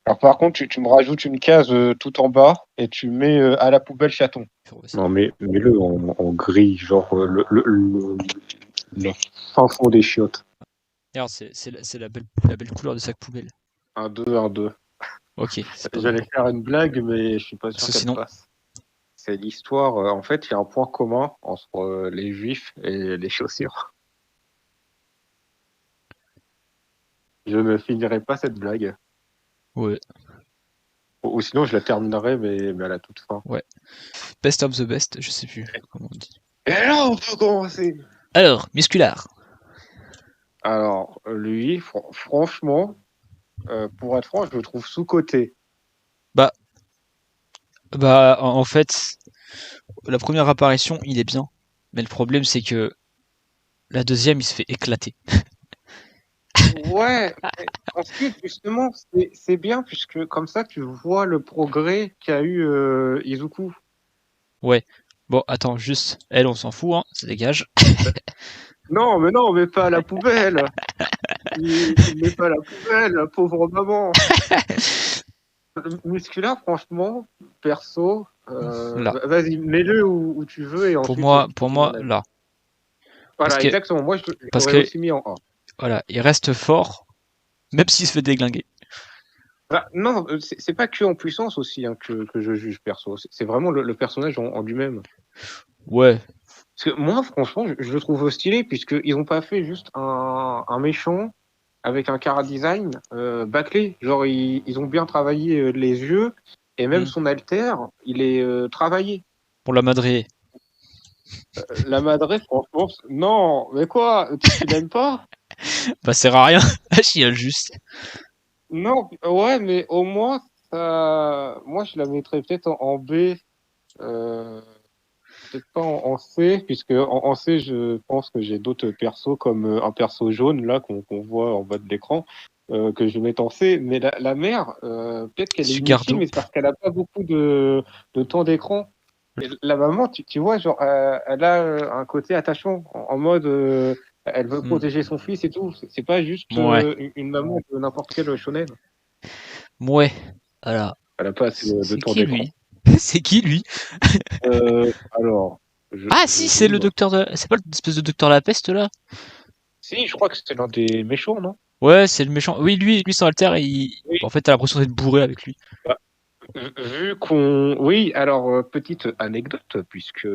Alors par contre, tu me rajoutes une case tout en bas et tu mets à la poubelle chaton. Non, mais mets-le en gris, genre le fin fond des chiottes. Regarde, c'est la belle couleur de sac poubelle. 1-2, 1-2. Ok. J'allais faire une blague, mais je suis pas sûr Parce que qu'elle sinon- passe. C'est l'histoire. En fait, il y a un point commun entre les juifs et les chaussures. Je ne finirai pas cette blague. Ouais. Ou sinon, je la terminerai, mais à la toute fin. Best of the best, je sais plus comment on dit. Et là, on peut commencer. Alors, musculaire. Alors, lui, franchement, pour être franc, je le trouve sous-coté. Bah, en fait, la première apparition, il est bien. Mais le problème, c'est que la deuxième, il se fait éclater. Ouais, mais ensuite, justement, c'est bien, puisque comme ça, tu vois le progrès qu'a eu Izuku. Ouais. Bon, attends, juste, elle, on s'en fout, hein, ça dégage. Non, mais pas à la poubelle. Il met pas à la poubelle, la pauvre maman. Musculaire, franchement, perso, Là. vas-y, mets-le où tu veux et Pour ensuite. moi, là. Voilà, parce que- exactement. Moi, je parce l'aurais que- aussi mis en 1. Voilà, il reste fort, même s'il se fait déglinguer. Bah, non, c'est pas que en puissance aussi hein, que je juge perso. C'est vraiment le personnage en lui-même. Ouais. Parce que moi, franchement, je le trouve stylé, puisqu'ils n'ont pas fait juste un méchant avec un chara design bâclé. Genre, ils ont bien travaillé les yeux, et même son alter, il est travaillé. Pour la madrier. La madré, franchement, non, mais quoi, tu l'aimes pas? Bah, sert à rien. Elle chiale juste. Non, ouais, mais au moins, moi, je la mettrais peut-être en B, peut-être pas en C, puisque en C, je pense que j'ai d'autres persos, comme un perso jaune, là, qu'on voit en bas de l'écran, que je vais mettre en C. Mais la mère, peut-être qu'elle est Sugardo. inutile, mais c'est parce qu'elle a pas beaucoup de temps d'écran. Et la maman, tu vois, genre, elle a un côté attachant, en mode, elle veut protéger son fils et tout. C'est pas juste Ouais. une maman de n'importe quel shonen. Ouais. Voilà. Elle a pas assez de C'est temps qui d'écran. lui? C'est qui lui? Alors. Ah si, c'est le docteur de... C'est pas l'espèce de docteur la peste là? Si, je crois que c'est l'un des méchants, non? Ouais, c'est le méchant. Oui, lui son alter, Oui. en fait, t'as l'impression d'être bourré avec lui. Bah, vu qu'on. Oui, alors, petite anecdote, puisque,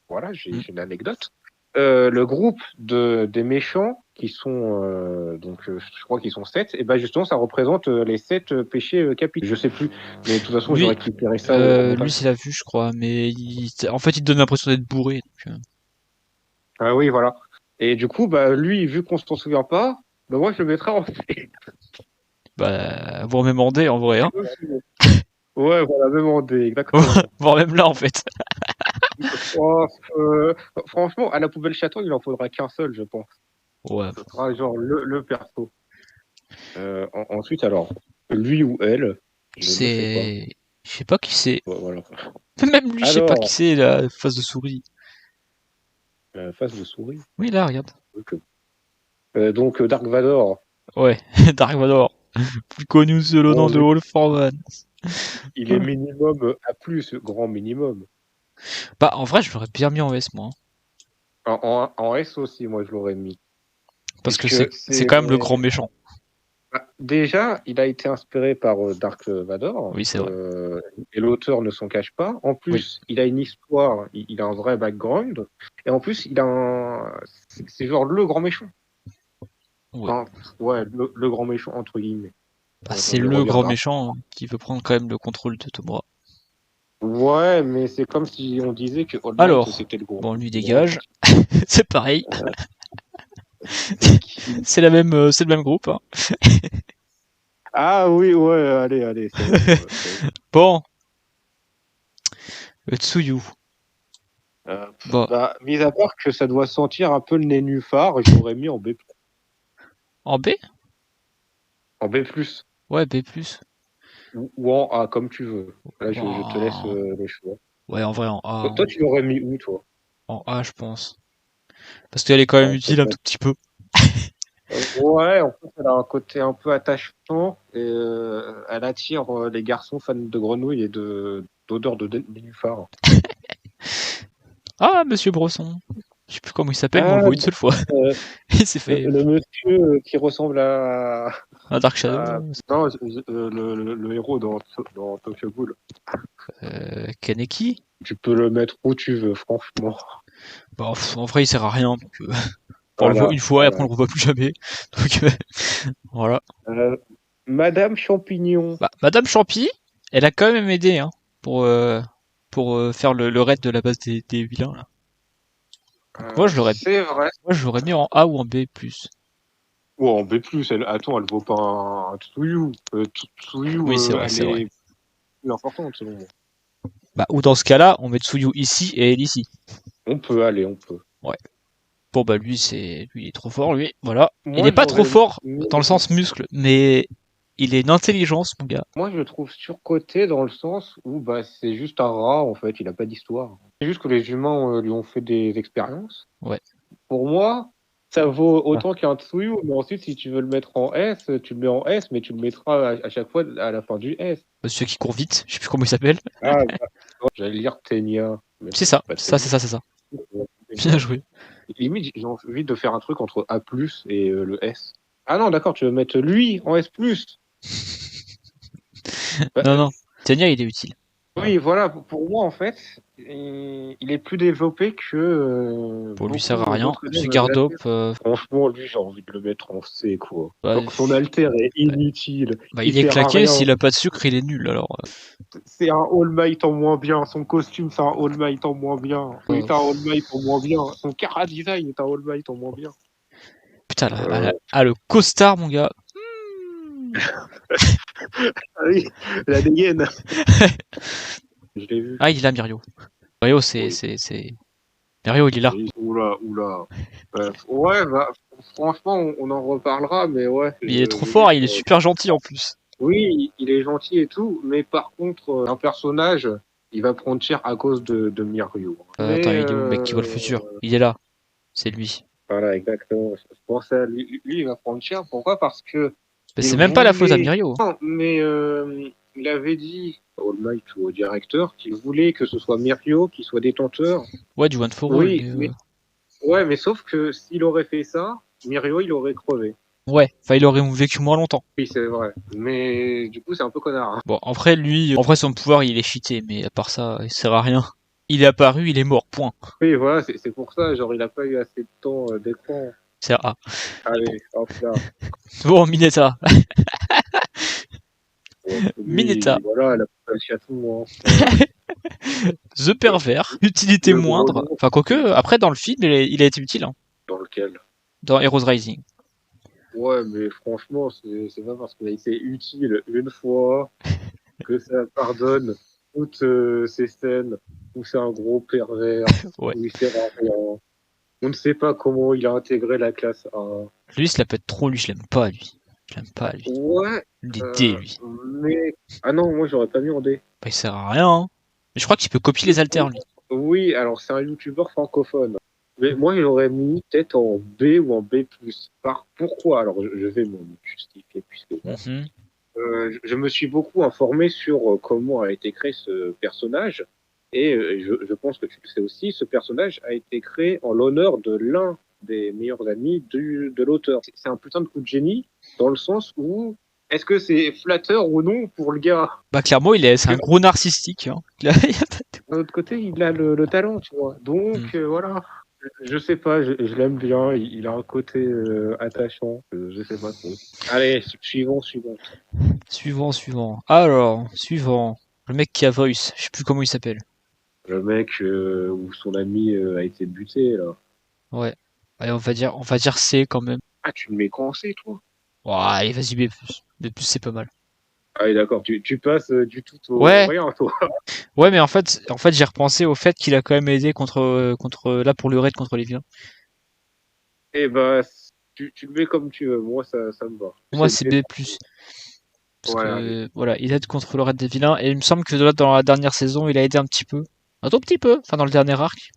voilà, j'ai une anecdote. Le groupe des méchants, qui sont, donc, je crois qu'ils sont 7, et ben justement, ça représente les 7 péchés capitaux. Je sais plus, mais de toute façon, Lui, j'ai récupéré ça au lui montage. c'est la vue, je crois, mais en fait, il te donne l'impression d'être bourré. Donc, Ah oui, voilà. Et du coup, bah, lui, vu qu'on s'en souvient pas, bah, moi, je le mettrais en C. bah, voire même en D, en vrai, hein. Ouais, voilà, même en D, exactement. Voire même là, en fait. Oh, franchement, à la poubelle chaton, il en faudra qu'un seul, je pense. Ouais. Ce sera genre le perso. Ensuite, alors, lui ou elle, je ne sais Je sais pas qui c'est. pas. Voilà. Même lui, je sais pas qui Alors, c'est, la face de souris. face de souris. Oui, là, regarde. Donc, Dark Vador, Ouais, Dark Vador. Plus connu sous le nom de All for One. il est minimum A+, grand minimum. Bah, en vrai, je l'aurais bien mis en S, moi. En S aussi, moi, je l'aurais mis. Parce que c'est quand même le grand méchant. Déjà, il a été inspiré par Dark Vador. Oui, c'est vrai. Et l'auteur ne s'en cache pas. En plus, il a une histoire, il a un vrai background. Et en plus, c'est genre le grand méchant. Ouais. Enfin, ouais, le grand méchant, entre guillemets. Bah, c'est le grand méchant qui veut prendre quand même le contrôle de Tomura. Ouais, mais c'est comme si on disait que All Might, c'était le gros. Bon, lui dégage. C'est pareil. C'est le même groupe. Hein. Ah oui, ouais, allez. Bon. Tsuyu. Bah, mis à part que ça doit sentir un peu le nénuphar, je l'aurais mis en B+. En B? En B+. Ouais, B+. Ou en A, comme tu veux. Là, je te laisse les choix. Ouais, en vrai, en A, Toi, tu l'aurais mis où, toi? en A, je pense. Parce qu'elle est quand même Ouais, utile un tout petit peu. ouais, en fait, elle a un côté un peu attachant et elle attire les garçons fans de grenouilles et d'odeur de nénuphar. Ah, Monsieur Bresson. Je sais plus comment il s'appelle, mais on le Ah, voit une seule fois. euh, Il s'est fait le monsieur qui ressemble un Dark Shadow. non, le héros dans Tokyo Ghoul. Kaneki. Tu peux le mettre où tu veux, franchement. Bah, en vrai, il sert à rien. Donc, on le voit Voilà. une fois et après on le revoit plus jamais. Donc, voilà. Euh, Madame Champignon. Bah, Madame Champy, elle a quand même aidé hein, pour faire le raid de la base des vilains. Là. Donc, C'est vrai. moi, je l'aurais mis en A ou en B+. Oh, en B+, attends, elle vaut pas un Tsuyu. Tsuyu, Oui, c'est vrai, elle c'est vrai. est plus importante, selon moi. Bah, ou dans ce cas-là, on met Tsuyu ici et elle ici. On peut aller, on peut. Ouais. Bon, bah, lui, il est trop fort, lui. Voilà. Il Moi, est pas trop j'aurais fort mis- dans le sens muscle, mais il est une intelligence, mon gars. Moi, je le trouve surcoté dans le sens où bah, c'est juste un rat, en fait. Il a pas d'histoire. C'est juste que les humains lui ont fait des expériences. Ouais. Pour moi, ça vaut autant qu'un Tsuyu, mais ensuite, si tu veux le mettre en S, tu le mets en S, mais tu le mettras à chaque fois à la fin du S. Monsieur qui court vite, je sais plus comment il s'appelle. Ah, bah, j'allais lire Tenya. Mais C'est ça, pas c'est ça, Tenya. c'est ça. Bien joué. Limite, j'ai envie de faire un truc entre A+, et le S. Ah non, d'accord, tu veux mettre lui en S+. Bah, Non. Tenya, il est utile. oui, voilà, pour moi, en fait, il est plus développé que Pour lui, beaucoup sert à rien. d'autres élèves Ce de la Gardop, Terre. Franchement, lui, j'ai envie de le mettre en C, quoi. bah, Donc, son alter est inutile. bah, Il il est sert à claqué, rien. s'il a pas de sucre, il est nul, alors. C'est un All Might en moins bien. Son costume, c'est un All Might en moins bien. Il est un All Might en moins bien. Son Kara design est un All Might en moins bien. Putain, le costard, mon gars. Ah oui, la dégaine. Je l'ai vu. Ah, il est là, Mirio. Mirio, Mirio, il est là. Oula. Ouais, bah, franchement, on en reparlera, mais ouais. Il est trop fort, il est super gentil en plus. Oui, il est gentil et tout, mais par contre, un personnage, il va prendre cher à cause de Mirio. Attends, il est où le mec qui voit le futur? Il est là. C'est lui. Voilà, exactement. Je pensais à lui, il va prendre cher. Pourquoi? Parce que Mais c'est même pas la faute à Mirio. non, mais il avait dit au All Might ou au directeur qu'il voulait que ce soit Mirio qui soit détenteur. Ouais, du One for All. Oui, mais sauf que s'il aurait fait ça, Mirio, il aurait crevé. Ouais, enfin, il aurait vécu moins longtemps. Oui, c'est vrai. Mais du coup, c'est un peu connard. Hein. Bon, après, lui, son pouvoir, il est cheaté, mais à part ça, il sert à rien. Il est apparu, il est mort, point. Oui, voilà, c'est pour ça. Genre, il a pas eu assez de temps d'écran. C'est A. Allez, hop là. Bon, Mineta. Lui, Mineta. Voilà, elle a pas le chaton. Hein. The Pervers. Utilité Le moindre. gros Enfin, quoique, après, dans le film, il a été utile. Hein. Dans lequel? Dans Heroes Rising. Ouais, mais franchement, c'est pas parce qu'il a été utile une fois que ça pardonne toutes ces scènes où c'est un gros pervers, Ouais. où il sert à rien. On ne sait pas comment il a intégré la classe A. Lui, il se la pète trop, lui, je l'aime pas, lui. Je l'aime pas, lui. Ouais. Il est D, lui. Mais. Ah non, moi j'aurais pas mis en D. Bah, il sert à rien, hein. Mais je crois qu'il peut copier les alters, lui. Oui, alors c'est un youtubeur francophone. Mais moi, j'aurais mis peut-être en B ou en B+. Pourquoi? Alors, je vais me justifier, puisque je me suis beaucoup informé sur comment a été créé ce personnage. Et je pense que tu le sais aussi, ce personnage a été créé en l'honneur de l'un des meilleurs amis de l'auteur. C'est un putain de coup de génie, dans le sens où est-ce que c'est flatteur ou non pour le gars? Bah, clairement, c'est un gros narcissique. Hein. D'un autre côté, il a le talent, tu vois. Donc, voilà. Je sais pas, je l'aime bien. Il a un côté attachant. Je sais pas trop. Allez, suivant. Suivant. Alors, suivant. Le mec qui a Voice. Je sais plus comment il s'appelle. Le mec où son ami a été buté, là. Ouais. Allez, on va dire C quand même. Ah, tu le mets quand c'est, toi? Ouais, allez, vas-y, B+. B+, c'est pas mal. Ah oui, d'accord. Tu passes du tout au Ouais. rien, toi. Ouais, mais en fait, j'ai repensé au fait qu'il a quand même aidé là, pour le raid contre les vilains. Eh ben, tu le mets comme tu veux. Moi, ça me va. Moi, c'est B+. Parce que, voilà, il aide contre le raid des vilains. Et il me semble que là, dans la dernière saison, il a aidé un petit peu. Un tout petit peu, enfin dans le dernier arc,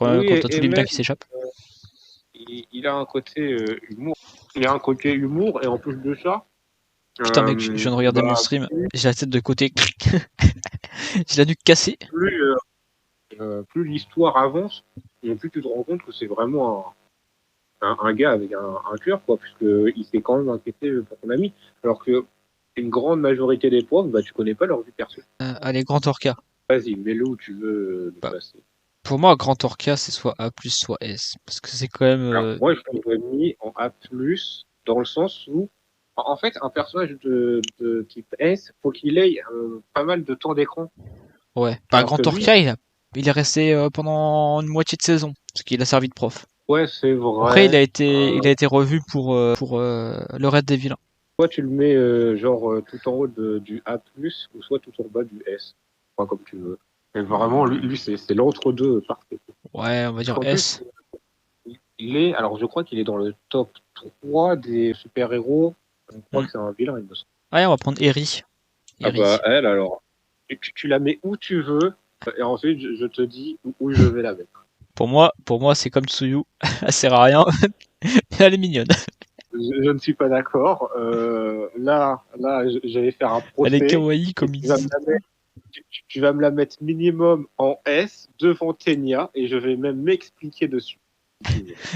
Oui, quand t'as tous et les vilains même, qui s'échappent. il a un côté humour. Il a un côté humour, et en plus de ça, Putain mec, je viens de regarder mon bah, stream, j'ai la tête de côté, j'ai la nuque cassée. plus, plus l'histoire avance, et plus tu te rends compte que c'est vraiment un gars avec un cœur, quoi, puisqu'il s'est quand même inquiété pour ton ami, alors que une grande majorité des profs, bah, tu connais pas leur vie perso. Allez, Grand Orca. Vas-y, mets-le où tu veux le Bah, placer. pour moi, Grand Orca, c'est soit A+, soit S. Parce que c'est quand même... Alors, moi, je l'aurais mis en A+, dans le sens où, en fait, un personnage de type S, faut qu'il ait pas mal de temps d'écran. Ouais. Bah, Alors que Grand lui, Orca, il est resté pendant une moitié de saison. Parce qu'il a servi de prof. ouais, c'est Après, vrai. il a été revu pour le raid des vilains. Soit tu le mets tout en haut du A+, ou soit tout en bas du S. Enfin, comme tu veux. Mais vraiment, lui c'est l'entre-deux parfait. Ouais, on va Parce dire qu'en plus, S. alors je crois qu'il est dans le top 3 des super-héros. Je crois Hmm. que c'est un vilain, il me semble. Ouais, on va prendre Eri. Ah Eri. bah, elle, alors, tu la mets où tu veux, et ensuite, je te dis où je vais la mettre. Pour moi, c'est comme Tsuyu. Elle sert à rien. Mais elle est mignonne. Je ne suis pas d'accord. Je vais faire un Elle est procès, kawaii, et comme ils tu vas me disent. la mettre, tu vas me la mettre minimum en S devant Tenya, et je vais même m'expliquer dessus.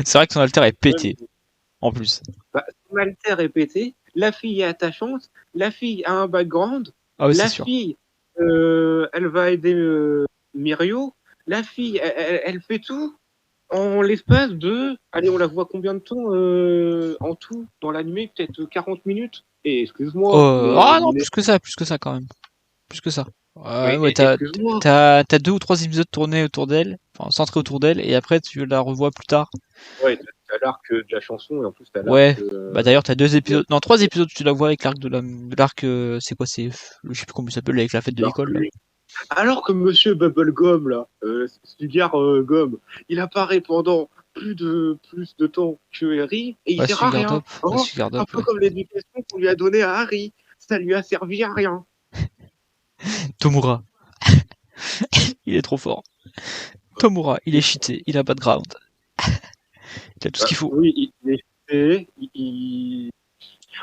C'est vrai que son alter est pété. En plus. Bah, son alter est pété, la fille est attachante, la fille a un background, Ah ouais, c'est la sûr. fille, elle va aider Mirio, la fille, elle fait tout en l'espace de... Allez, on la voit combien de temps en tout dans l'animé? Peut-être 40 minutes? Et excuse-moi, mais Ah non, il est... plus que ça quand même. Plus que ça. Mais Ouais, excuse-moi. t'as 2 ou 3 épisodes tournés autour d'elle, enfin centrés autour d'elle, et après tu la revois plus tard. Ouais, t'as l'arc de la chanson, et en plus t'as l'arc... Ouais, bah d'ailleurs t'as 2 épisodes, non 3 épisodes où tu la vois avec l'arc de l'arc, c'est quoi, je sais plus comment il s'appelle, avec la fête de l'école là. Alors que Monsieur Bubblegum, là, Sugar Gomme, il apparaît pendant plus de temps que Harry et il Ouais, sert à rien. Ouais, Hein, un Sugardop, peu ouais. comme l'éducation qu'on lui a donnée à Harry. Ça lui a servi à rien. Tomura, il est trop fort. Tomura, il est cheaté, il a pas de ground, il a tout ce qu'il faut. Oui, il est fait.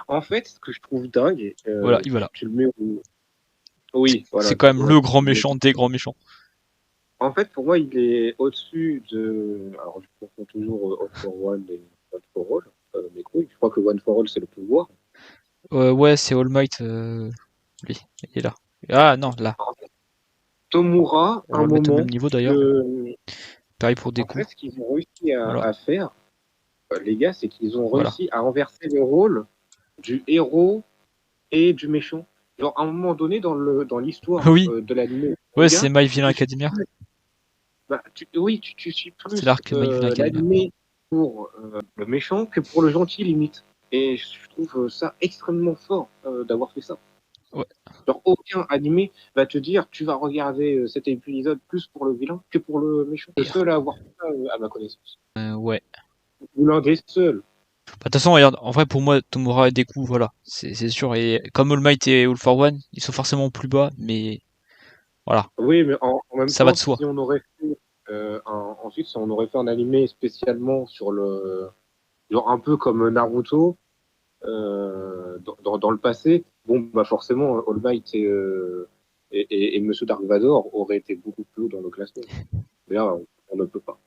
En fait, ce que je trouve dingue, Voilà, il va là. tu le mets où... Oui, C'est voilà. quand même le grand méchant des grands méchants. En fait, pour moi, il est au-dessus de... Alors, je confonds toujours All for One et One for All. Mais oui, je crois que One for All, c'est le pouvoir. Ouais, c'est All Might, lui, il est là. Ah non, là. Tomura, On un va le mettre au moment, même niveau d'ailleurs. Pareil pour en Deku. fait, ce qu'ils ont réussi Voilà, à faire, les gars, c'est qu'ils ont voilà. réussi à renverser le rôle du héros et du méchant. Genre, à un moment donné, dans l'histoire Oui, de l'anime, ouais, les c'est gars, My Villain tu suis Academia. plus, oui, tu suis C'est plus l'arc My Villain Academia. l'anime pour le méchant que pour le gentil, limite. Et je trouve ça extrêmement fort d'avoir fait ça. Ouais. Genre, aucun animé va te dire tu vas regarder cet épisode plus pour le vilain que pour le méchant. Le seul à avoir fait ça, à ma connaissance. Ouais. Ou l'un des seuls. Bah, de toute façon, regarde, en vrai, pour moi, Tomura et Deku, voilà, c'est sûr. Et comme All Might et All for One, ils sont forcément plus bas, mais voilà, Oui, mais en même ça va temps, de soi. si on aurait fait ensuite, si on aurait fait un animé spécialement sur le genre un peu comme Naruto dans le passé, bon bah forcément All Might et Monsieur Dark Vador auraient été beaucoup plus haut dans le classement. Mais là, on ne peut pas.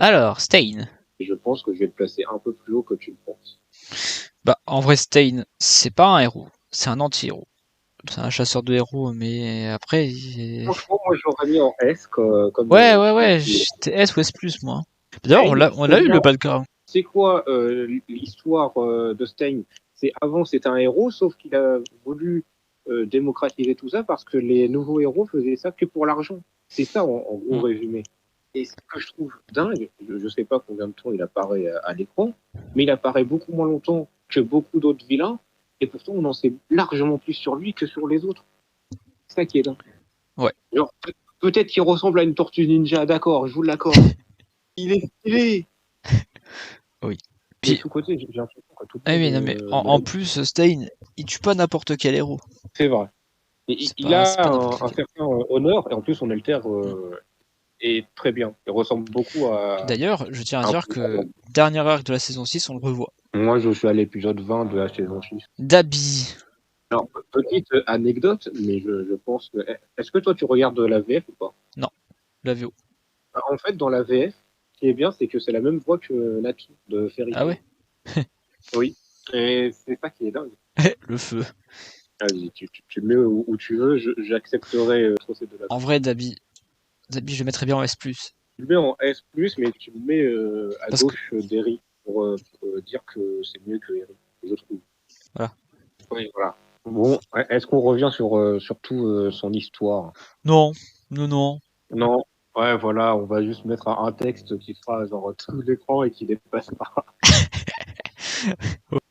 Alors, Stain. Et je pense que je vais le placer un peu plus haut que tu le penses. Bah, en vrai, Stain, c'est pas un héros, c'est un anti-héros. C'est un chasseur de héros, mais après, Franchement, moi, je l'aurais mis en S comme ouais, tu j'étais S ou S+, moi. D'ailleurs, Stein, on c'est l'a eu bien. le background. C'est quoi l'histoire de Stein? C'est avant, c'était un héros, sauf qu'il a voulu démocratiser tout ça parce que les nouveaux héros faisaient ça que pour l'argent. C'est ça, en gros résumé. Et ce que je trouve dingue, je ne sais pas combien de temps il apparaît à l'écran, mais il apparaît beaucoup moins longtemps que beaucoup d'autres vilains, et pourtant on en sait largement plus sur lui que sur les autres. C'est ça qui est dingue. Ouais. Genre, peut-être qu'il ressemble à une tortue ninja, d'accord, je vous l'accorde. Il est stylé. Oui. Mais Puis, tout côté, j'ai l'impression que tout le ah monde oui, non, mais en plus, Stain, il tue pas n'importe quel héros. C'est vrai. Il a pas un n'importe lequel. certain honneur, et en plus, son alter est très bien. Il ressemble beaucoup à D'ailleurs, je tiens à un dire que dernier arc de la saison 6, on le revoit. Moi, je suis à l'épisode 20 de la saison 6. Dabi. Alors, petite anecdote, mais je pense que... Est-ce que toi, tu regardes la VF ou pas? Non, la VO. En fait, dans la VF, ce qui est bien, c'est que c'est la même voix que Naki de Fairy Ah Tail. ouais. Oui. Et c'est ça qui est dingue. Le feu. Vas-y, tu le mets où tu veux, j'accepterai le procès de la En vrai, Dabi, je le mettrais bien en S+. Tu le mets en S+, mais tu le mets à Parce que- gauche d'Eri pour dire que c'est mieux que Eri, je trouve. Voilà. Oui, voilà. Bon, est-ce qu'on revient sur tout son histoire? Non, non. Non. Ouais, voilà, on va juste mettre un texte qui fera genre tout l'écran et qui dépasse pas.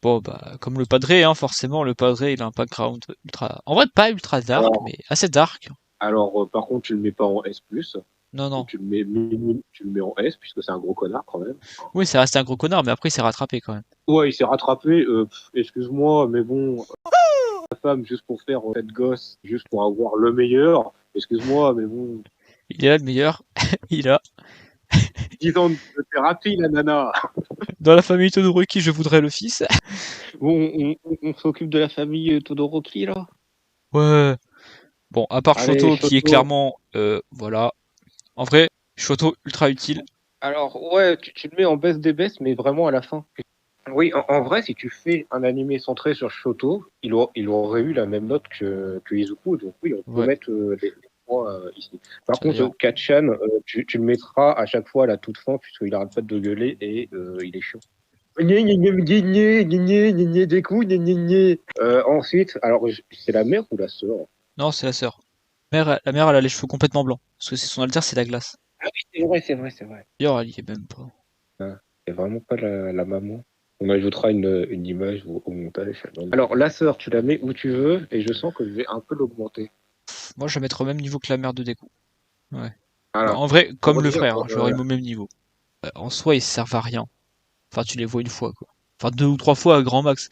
Bon, bah, comme le Padré, hein, forcément, le Padré, il a un background ultra... En vrai, pas ultra dark, Alors, mais assez dark. par contre, tu le mets pas en S+, Non. tu le mets en S, puisque c'est un gros connard quand même. Oui, ça reste un gros connard, mais après, il s'est rattrapé quand même. Ouais, il s'est rattrapé, excuse-moi, mais bon, la femme, juste pour faire cette gosse, juste pour avoir le meilleur, excuse-moi, mais bon, Il est là le meilleur. Il a. 10 ans de thérapie, la nana. Dans la famille Todoroki, je voudrais le fils. Bon, on s'occupe de la famille Todoroki, là. Ouais. Bon, à part Allez, Shoto, qui est Shoto. clairement... voilà. En vrai, Shoto, ultra utile. Alors, ouais, tu le mets en baisse des baisses, mais vraiment à la fin. Oui, en vrai, si tu fais un animé centré sur Shoto, il aurait eu la même note que Izuku. Donc oui, on peut Ouais. mettre les points ici. Par contre, D'ailleurs. Kachan, tu le mettras à chaque fois à la toute fin, puisqu'il arrête pas de gueuler et il est chiant. Ensuite, alors c'est la mère ou la sœur? Non, c'est la sœur. La mère, elle a les cheveux complètement blancs. Parce que c'est son alter, c'est la glace. Ah oui, c'est vrai. D'ailleurs, elle y est même pas. Ah, c'est vraiment pas la maman. On ajoutera une image au montage. Alors, la sœur, tu la mets où tu veux, et je sens que je vais un peu l'augmenter. Moi, je vais mettre au même niveau que la mère de Deku. Ouais. Bah, Alors, en vrai, comme pour le dire, frère, hein, je l'aurais mis au même niveau. En soi, ils servent à rien. Enfin, tu les vois une fois, quoi. Enfin, 2 ou 3 fois à grand max.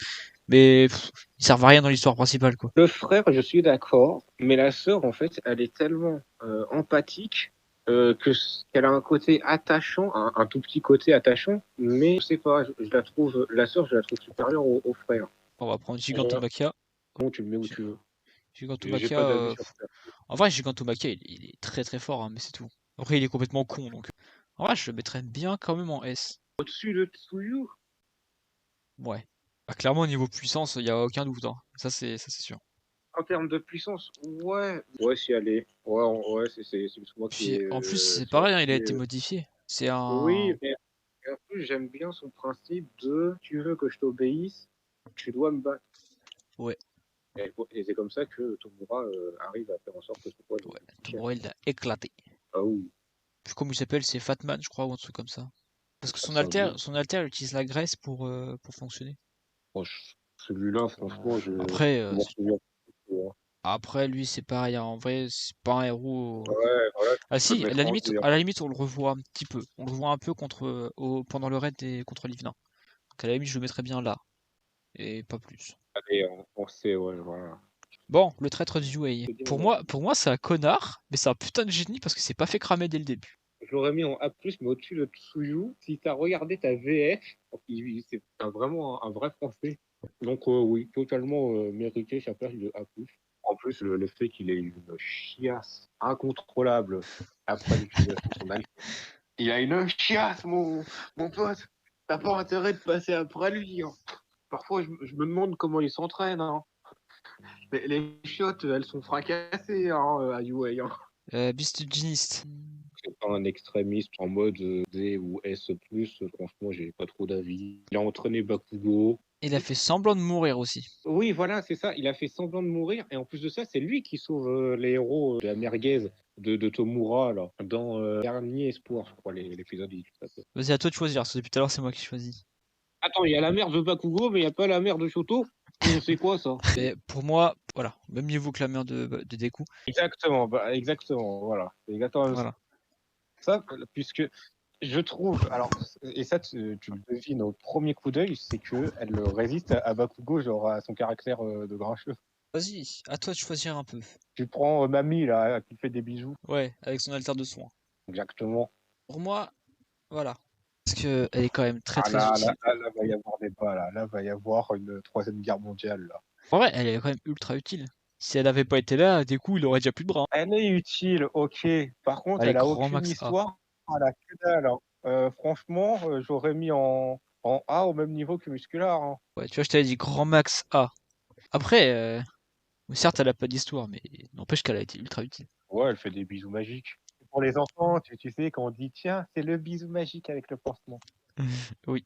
Mais ils servent à rien dans l'histoire principale, quoi. le frère, je suis d'accord, mais la sœur, en fait, elle est tellement empathique qu'elle a un côté attachant, un tout petit côté attachant, mais je sais pas, je la trouve, la sœur, je la trouve supérieure au frère. On va prendre Gigantomachia. Bon, tu le mets où tu veux. J'ai Gigantomachia, pas d'avis sur ça. en vrai, Gigantomachia, il est très très fort, hein, mais c'est tout. Après, il est complètement con, donc. En vrai, je le mettrais bien quand même en S. Au-dessus de Tsuyu, Ouais. Bah, clairement, au niveau puissance, il y a aucun doute, hein. Ça, c'est sûr. en termes de puissance, ouais. Ouais, si elle est. Ouais, c'est moi qui Puis, est. en plus, c'est C'est moi pareil, hein, il a qui été est- modifié. C'est Oui, un. mais en plus, j'aime bien son principe de tu veux que je t'obéisse, tu dois me battre. Ouais. Et c'est comme ça que Tomura arrive à faire en sorte que ce soit Ouais. le chef. Tomorrow, il l'a éclaté. Ah oui, Puis, comment il s'appelle? C'est Fatman, je crois, ou un truc comme ça. Parce que ça sent bien. son alter utilise la graisse pour fonctionner. Bon, celui-là, franchement, je Après, m'en souviens plus, hein. après, lui, c'est pareil, hein. En vrai, c'est pas un héros. Ouais, voilà, Ah tu peux le si, mettre en D, hein. à la limite, on le revoit un petit peu. On le revoit un peu pendant le raid contre Livnin. Donc à la limite, je le mettrais bien là. Et pas plus. Allez, on sait, ouais, voilà. Bon, le traître du Wei. Pour moi, c'est un connard, mais c'est un putain de génie parce que c'est pas fait cramer dès le début. Je l'aurais mis en A+, mais au-dessus de Tsuyu, si tu as regardé ta VF, c'est vraiment un vrai français. Donc oui, totalement mérité sa place de A+. En plus, le fait qu'il ait une chiasse incontrôlable après l'utilisation de son alcool. Il a une chiasse, mon pote. T'as pas intérêt de passer après lui, hein. Parfois, je me demande comment il s'entraîne, hein. Les chiottes, elles sont fracassées, hein, à UA, hein. Beast Genist. C'est pas un extrémiste en mode D ou S+, franchement, j'ai pas trop d'avis. Il a entraîné Bakugo. Il a fait semblant de mourir aussi. Oui, voilà, c'est ça. Il a fait semblant de mourir. Et en plus de ça, c'est lui qui sauve les héros de la merguez de Tomura, là, dans Dernier Espoir, je crois, l'épisode. Vas-y, à toi de choisir, parce que depuis tout à l'heure, c'est moi qui choisis. Attends, il y a la mère de Bakugo, mais il n'y a pas la mère de Shoto. C'est quoi, ça? Mais pour moi, voilà, même niveau que la mère de Deku. Exactement, voilà. C'est exactement Voilà. ça, puisque je trouve, alors, et ça, tu le devines au premier coup d'œil, c'est qu'elle résiste à Bakugo, genre à son caractère de grincheux. Vas-y, à toi de choisir un peu. Tu prends Mamie, là, qui fait des bisous. Ouais, avec son alter de soin. Exactement. Pour moi, voilà. Parce que elle est quand même très Ah très utile. là, va y avoir débat, là. Là, va y avoir une troisième guerre mondiale, là. En vrai, elle est quand même ultra utile. Si elle avait pas été là, des coups, il aurait déjà plus de bras. Elle est utile, ok. Par contre, Allez, elle a grand aucune max A. histoire. Elle a que dalle, hein. Franchement, j'aurais mis en A au même niveau que Muscular, hein. Ouais, tu vois, je t'avais dit grand max A. Après, certes, elle a pas d'histoire, mais n'empêche qu'elle a été ultra utile. Ouais, elle fait des bisous magiques. Pour les enfants, tu sais, quand on dit tiens, c'est le bisou magique avec le pansement. Oui.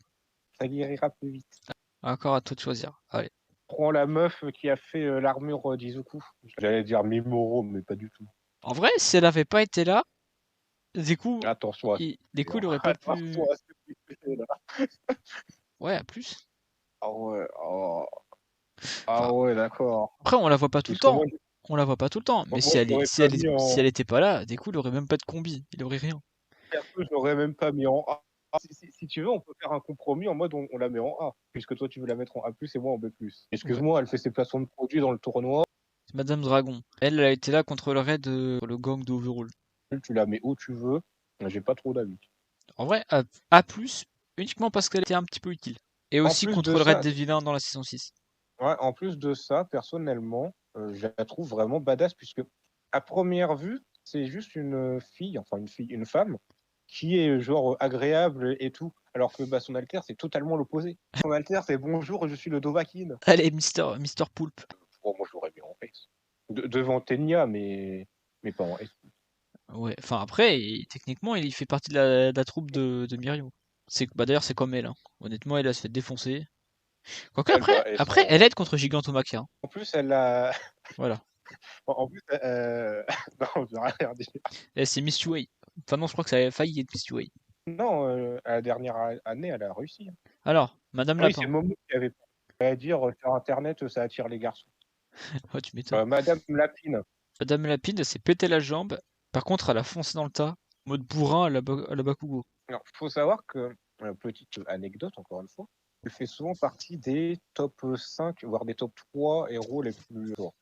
Ça guérira plus vite. Encore à toi de choisir. Allez. Prends la meuf qui a fait l'armure d'Izuku. J'allais dire Mimoro, mais pas du tout. En vrai, si elle avait pas été là, des coups, Attention à il aurait pas pu. Attention à ce que tu fais là. Ouais, à plus. Ah ouais, oh. Enfin, Ah ouais, d'accord. après, on la voit pas tout le Parce que temps. moi, On la voit pas tout le temps. Mais moi, je l'aurais pas mis si en. elle était pas là, des coups, il aurait même pas de combi. Il aurait rien. Perso, je l'aurais même pas mis en A. Si tu veux, on peut faire un compromis en mode on la met en A. Puisque toi, tu veux la mettre en A, et moi en B. Excuse-moi, elle fait ses placements de produits dans le tournoi. C'est Madame Dragon. Elle a été là contre le raid, le gang de Overall. Tu la mets où tu veux. J'ai pas trop d'avis. En vrai, A+, uniquement parce qu'elle était un petit peu utile. Et En aussi plus contre de le raid ça, des vilains dans la saison 6. ouais, en plus de ça, personnellement, je la trouve vraiment badass puisque à première vue, c'est juste une fille, une femme, qui est genre agréable et tout, alors que bah, son alter c'est totalement l'opposé. Son alter c'est bonjour, je suis le Dovahkiin. Allez, Mister Poulpe. Bon, moi je l'aurais mis en S. Devant Tenya, mais pas en S. Ouais, enfin après, techniquement, il fait partie de la troupe de Mirio. Bah d'ailleurs, c'est comme elle. Hein. Honnêtement, elle se fait défoncer. Quoique Elle va S après, elle aide contre Gigantomachia. Hein. En plus, elle a. Voilà. En plus, non, je vais rien dire. Et c'est Miss Way. Enfin non, je crois que ça a failli être Miss Way. Non, à la dernière année, elle a réussi. Alors, Madame Oui, c'est Lapin. Momo qui avait à dire sur Internet, ça attire les garçons. Oh, tu m'étonnes. Madame Lapine. Madame Lapine, elle s'est pété la jambe. Par contre, elle a foncé dans le tas. Mode bourrin à la Bakugo. Alors, faut savoir que, petite anecdote encore une fois, elle fait souvent partie des top 5, voire des top 3 héros les plus forts.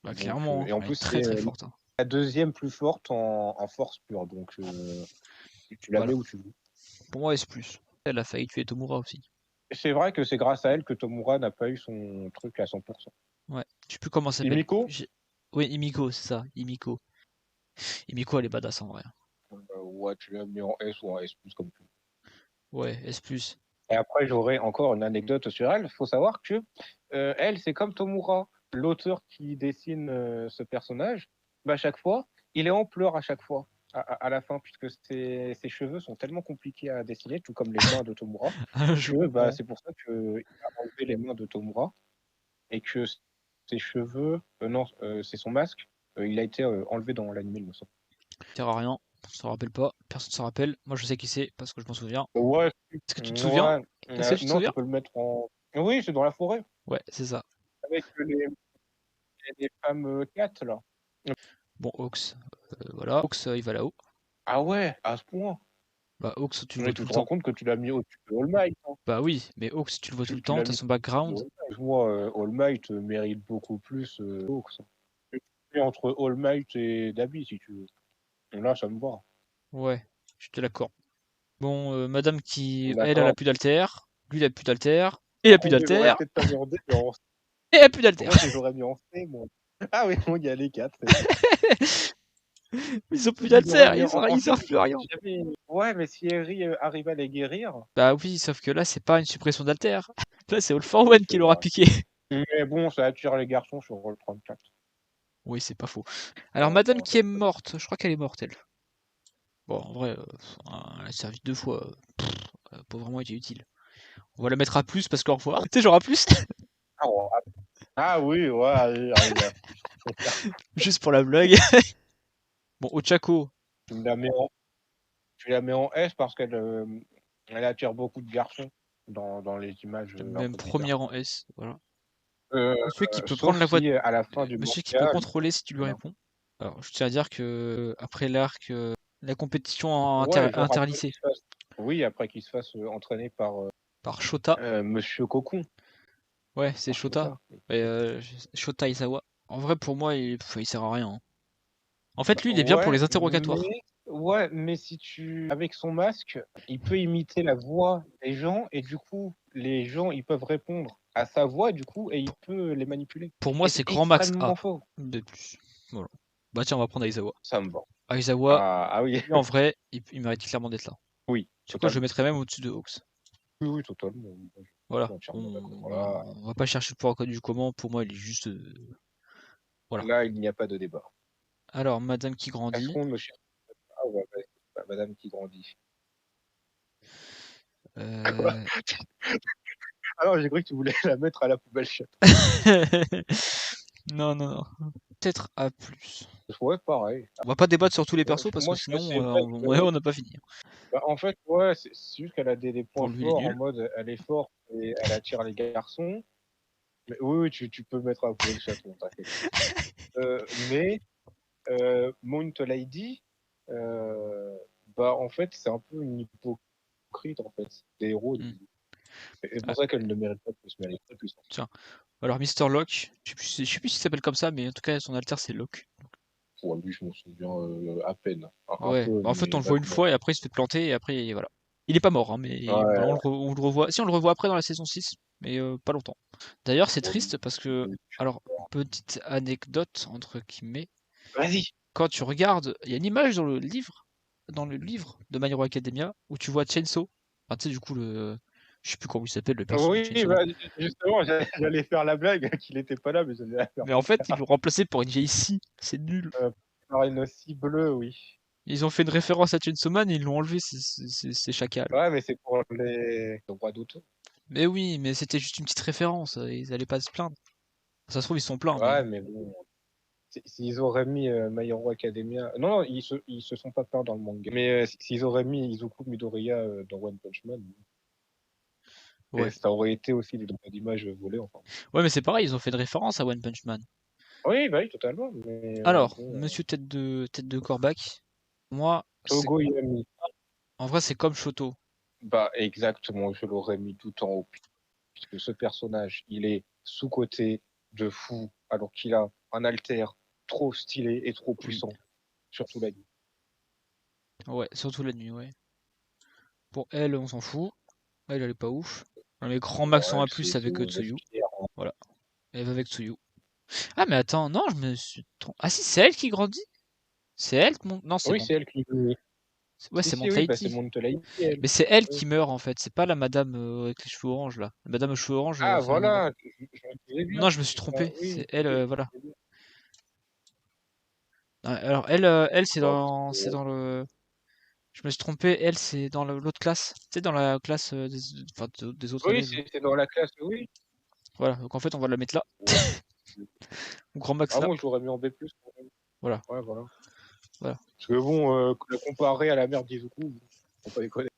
Bah Donc, clairement, et en elle plus, est très c'est très forte. Hein. la deuxième plus forte en force pure. Donc, tu la Voilà. mets où tu veux. Pour moi, S+. Elle a failli tuer Tomura aussi. Et c'est vrai que c'est grâce à elle que Tomura n'a pas eu son truc à 100%. Ouais, je sais plus comment ça s'appelle. Himiko Oui, Himiko, c'est ça, Himiko. Himiko, elle est badass en vrai. Ouais, tu l'as mis en S ou en S+, comme tu veux. Ouais, S+. Et après, j'aurais encore une anecdote sur elle. Il faut savoir que elle, c'est comme Tomura, l'auteur qui dessine ce personnage. Bah, à chaque fois, il est en pleurs à chaque fois, à la fin, puisque ses cheveux sont tellement compliqués à dessiner, tout comme les mains de Tomura, que bah, c'est pour ça qu'il a enlevé les mains de Tomura et que ses cheveux, non, c'est son masque, il a été enlevé dans l'anime, il me semble. Ça sert à rien, on s'en rappelle pas, personne s'en rappelle. Moi je sais qui c'est parce que je m'en souviens. Ouais. Est-ce que tu te souviens Est-ce que tu te Non, souviens tu peux le mettre en. Oui, c'est dans la forêt. Ouais, c'est ça. Avec les femmes 4 là. Bon, Hawks, voilà. Hawks, il va là-haut. Ah ouais, à ce point. Bah, Hawks, tu le Mais vois tu tout le te rends temps. compte que tu l'as mis au-dessus de All Might. Hein. Bah oui, mais Hawks, tu le vois tout le Tu temps, l'as t'as mis son background. moi, All Might mérite beaucoup plus Hawks. Tu entre All Might et Dabi si tu veux. Là, ça me va. Ouais, je te l'accorde. Bon, madame qui, elle, D'accord. a plus d'alter. Lui, il a plus d'alter. Et il a plus d'alter. J'aurais peut-être pas mis en D, mais en C. Et il a plus d'alter. Moi, j'aurais mis en C, moi. Ah oui, il y a les 4. Ils ont plus d'alter, ils servent plus à rien. Ouais, mais si Eri arrive à les guérir. Bah oui, sauf que là, c'est pas une suppression d'alter. Là, c'est All for One qui l'aura piqué. Mais bon, ça attire les garçons sur Roll 34. Oui, c'est pas faux. Alors, madame qui est morte, je crois qu'elle est morte, elle. Bon, en vrai, elle a servi 2 fois. Elle a pas vraiment été utile. On va la mettre à plus parce qu'au revoir. Tu sais, genre à plus. Ah oui, ouais, allez. Juste pour la blague. Bon, Ochako. Tu la mets en S parce qu'elle elle attire beaucoup de garçons dans les images. Même première en S, voilà. Euh, Monsieur qui peut prendre la voix. À la fin du Monsieur manga, qui peut contrôler si tu lui réponds. Alors, je tiens à dire que après l'arc, la compétition interlycée. Oui, après qu'il se fasse entraîner par Shota. Monsieur Cocon. Ouais, c'est Shota. Shota Izawa. En vrai, pour moi, il sert à rien, hein. En fait, lui, il est bien pour les interrogatoires. Mais si tu, avec son masque, il peut imiter la voix des gens et du coup, les gens, ils peuvent répondre à sa voix du coup et il peut les manipuler. Pour moi, Et c'est c'est grand max A. extrêmement fort. B+. Voilà. Bah tiens, on va prendre Aizawa. Ça me va. Aizawa, Ah oui, lui, en vrai, il mérite clairement d'être là. oui. C'est quoi, je le Totalement. mettrais même au-dessus de Hawks. Oui, oui, totalement. Voilà. Entièrement d'accord. Là, On va pas chercher le pourquoi du comment. Pour moi, il est juste. Voilà. là, il n'y a pas de débat. Alors, Madame qui Est-ce grandit. qu'on me cherche Ah ouais, madame qui grandit. Euh... Alors, j'ai cru que tu voulais la mettre à la poubelle chat. non, non, non. Peut-être A+. Ouais, pareil. On va pas débattre sur tous les persos parce Moi, que sinon, c'est vrai que, on n'a pas fini. bah, en fait, ouais, c'est juste qu'elle a des Pour points lui, il est forts en nul. mode elle est forte et elle attire les garçons. Mais oui, oui, tu peux mettre à la poubelle chat, t'inquiète. Mais Mount Lady, bah en fait, c'est un peu une hypocrite en fait. Des héros. Mm. Et c'est pour ça qu'elle ne mérite pas plus, mais elle est très puissante. Tiens. Alors, Mr. Locke, je sais plus s'il s'appelle comme ça, mais en tout cas, son alter, c'est Locke. Pour lui, je m'en souviens à peine. Un Ouais. peu, Bah, en fait, mais on le voit une fois et après, il se fait planter et après, voilà. Il est pas mort, hein, mais ouais, voilà, on le revoit. Si, on le revoit après dans la saison 6, mais pas longtemps. D'ailleurs, c'est bon, triste parce que. Alors, petite anecdote, entre guillemets. Vas-y. Quand tu regardes, il y a une image dans le livre de My Hero Academia où tu vois Chainsaw. Enfin, tu sais, du coup, je sais plus comment il s'appelle, le perso de Oui, Chainsaw. bah, justement, j'allais faire la blague qu'il était pas là, mais j'allais la faire. Mais en fait, ils l'ont remplacé par une vieille scie. C'est nul. Par une scie bleue, oui. Ils ont fait une référence à Chainsaw Man et ils l'ont enlevé, ces chacals. Ouais, mais c'est pour les droits d'auteur. Mais oui, mais c'était juste une petite référence. Ils allaient pas se plaindre. Ça se trouve, ils sont pleins, mais Ouais, mais bon. S'ils auraient mis My Hero Academia. Non, non, ils se sont pas peints dans le manga. Mais s'ils auraient mis Izuku Midoriya dans One Punch Man, ouais. et ça aurait été aussi des droits d'image volés, enfin. Ouais, mais c'est pareil, ils ont fait une référence à One Punch Man. Oui, bah oui, totalement. Mais Alors, bon, Monsieur tête de Corbac, moi, Togo Yami. en vrai, c'est comme Shoto. Bah, exactement, je l'aurais mis tout en haut. Puisque ce personnage, il est sous-coté de fou, alors qu'il a un alter trop stylé et trop puissant. Oui. Surtout la nuit. Ouais, surtout la nuit, ouais. Pour elle, on s'en fout. Elle est pas ouf. On met grand max en Ouais, A+, c'est avec Tsuyu. Voilà. Elle va avec Tsuyu. Ah, mais attends, non, je me suis trompé. Ah si, c'est elle qui grandit? C'est elle qui monte. Non, c'est Oui, bon. c'est elle qui. Ouais, Si, c'est si, oui, bah, Montlady. c'est Montelai. Elle. Mais c'est elle Oui. qui meurt en fait, c'est pas la madame avec les cheveux orange là. La madame aux cheveux orange, Ah, ça n'a rien à voir. voilà, je me disais bien. Non, je me suis Ah, trompé, c'est oui, elle, oui, voilà. je me disais Alors elle c'est bien. Ouais, parce c'est que, dans le. Je me suis trompé, elle c'est dans l'autre classe. Tu sais, dans la classe enfin, des autres oui, élèves. c'est dans la classe, oui. Voilà, donc en fait on va la mettre là. Ouais. Au grand max Ah, là. moi, je l'aurais mis en B+. Quand même. Voilà. Ouais, voilà. Voilà. Parce que bon, la comparer à la mère d'Izuku, faut pas déconner.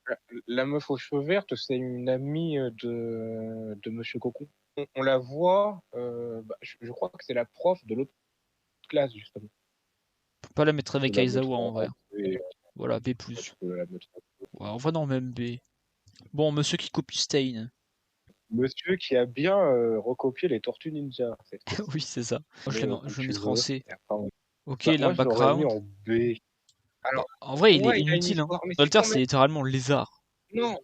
La meuf aux cheveux verts, c'est une amie de Monsieur Coco. On la voit, bah, je crois que c'est la prof de l'autre classe, justement. Faut pas la mettre Tu peux avec la mettre Aizawa en vrai. B, Voilà, B+. tu peux la mettre Ouais, en vrai non, même B. Bon, monsieur qui copie Stain. Monsieur qui a bien recopié les Tortues Ninja, cette fois-ci. Oui, c'est ça. Moi Comme je le tu mettrai en veux. C. Enfin, Ok, bah, il a un moi, je l'aurais mis background. en B. Bah, Alors, en vrai, il est ouais, il a une inutile, hein. histoire, mais c'est Alter, quand c'est même. littéralement le lézard. Non,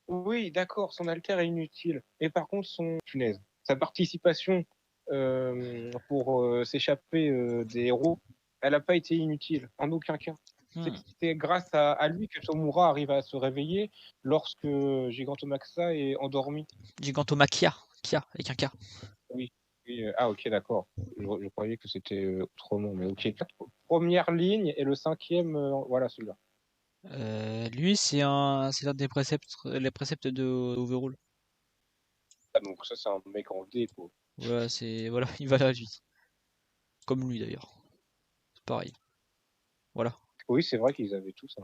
oui, d'accord, son alter est inutile. Et par contre, punaise, sa participation pour s'échapper des héros, elle n'a pas été inutile, en aucun cas. Hmm. C'est grâce à lui que Tomura arrive à se réveiller lorsque Gigantomaxa est endormi. Gigantomachia, Kia, avec un K. Oui, oui, ah ok, d'accord. Je croyais que c'était autrement, mais ok. Première ligne et le cinquième, voilà celui-là. Lui, c'est l'un des préceptes, les préceptes de Overall. Ah, donc ça, c'est un mec en D, quoi. Voilà, voilà, il va là, lui. Comme lui, d'ailleurs. C'est pareil. Voilà. Oui, c'est vrai qu'ils avaient tout ça.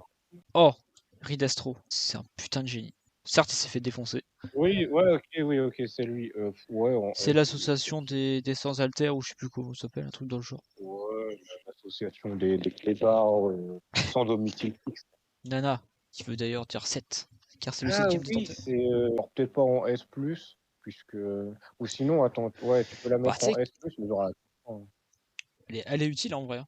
Oh, Ridastro, c'est un putain de génie. Certes, il s'est fait défoncer. Oui, ouais, ok, oui, ok, c'est lui. Ouais, C'est l'association des sans alter, ou je sais plus comment ça s'appelle, un truc dans le genre. ouais, l'association des clébards sans domicile fixe. Nana, qui veut d'ailleurs dire 7, car c'est le Ah 7ème oui, détenteur. c'est peut être pas en S+, puisque... Ou sinon, attends, ouais, tu peux la Bah, mettre tu en sais, S+, mais genre Hein. Elle est utile en vrai. Hein.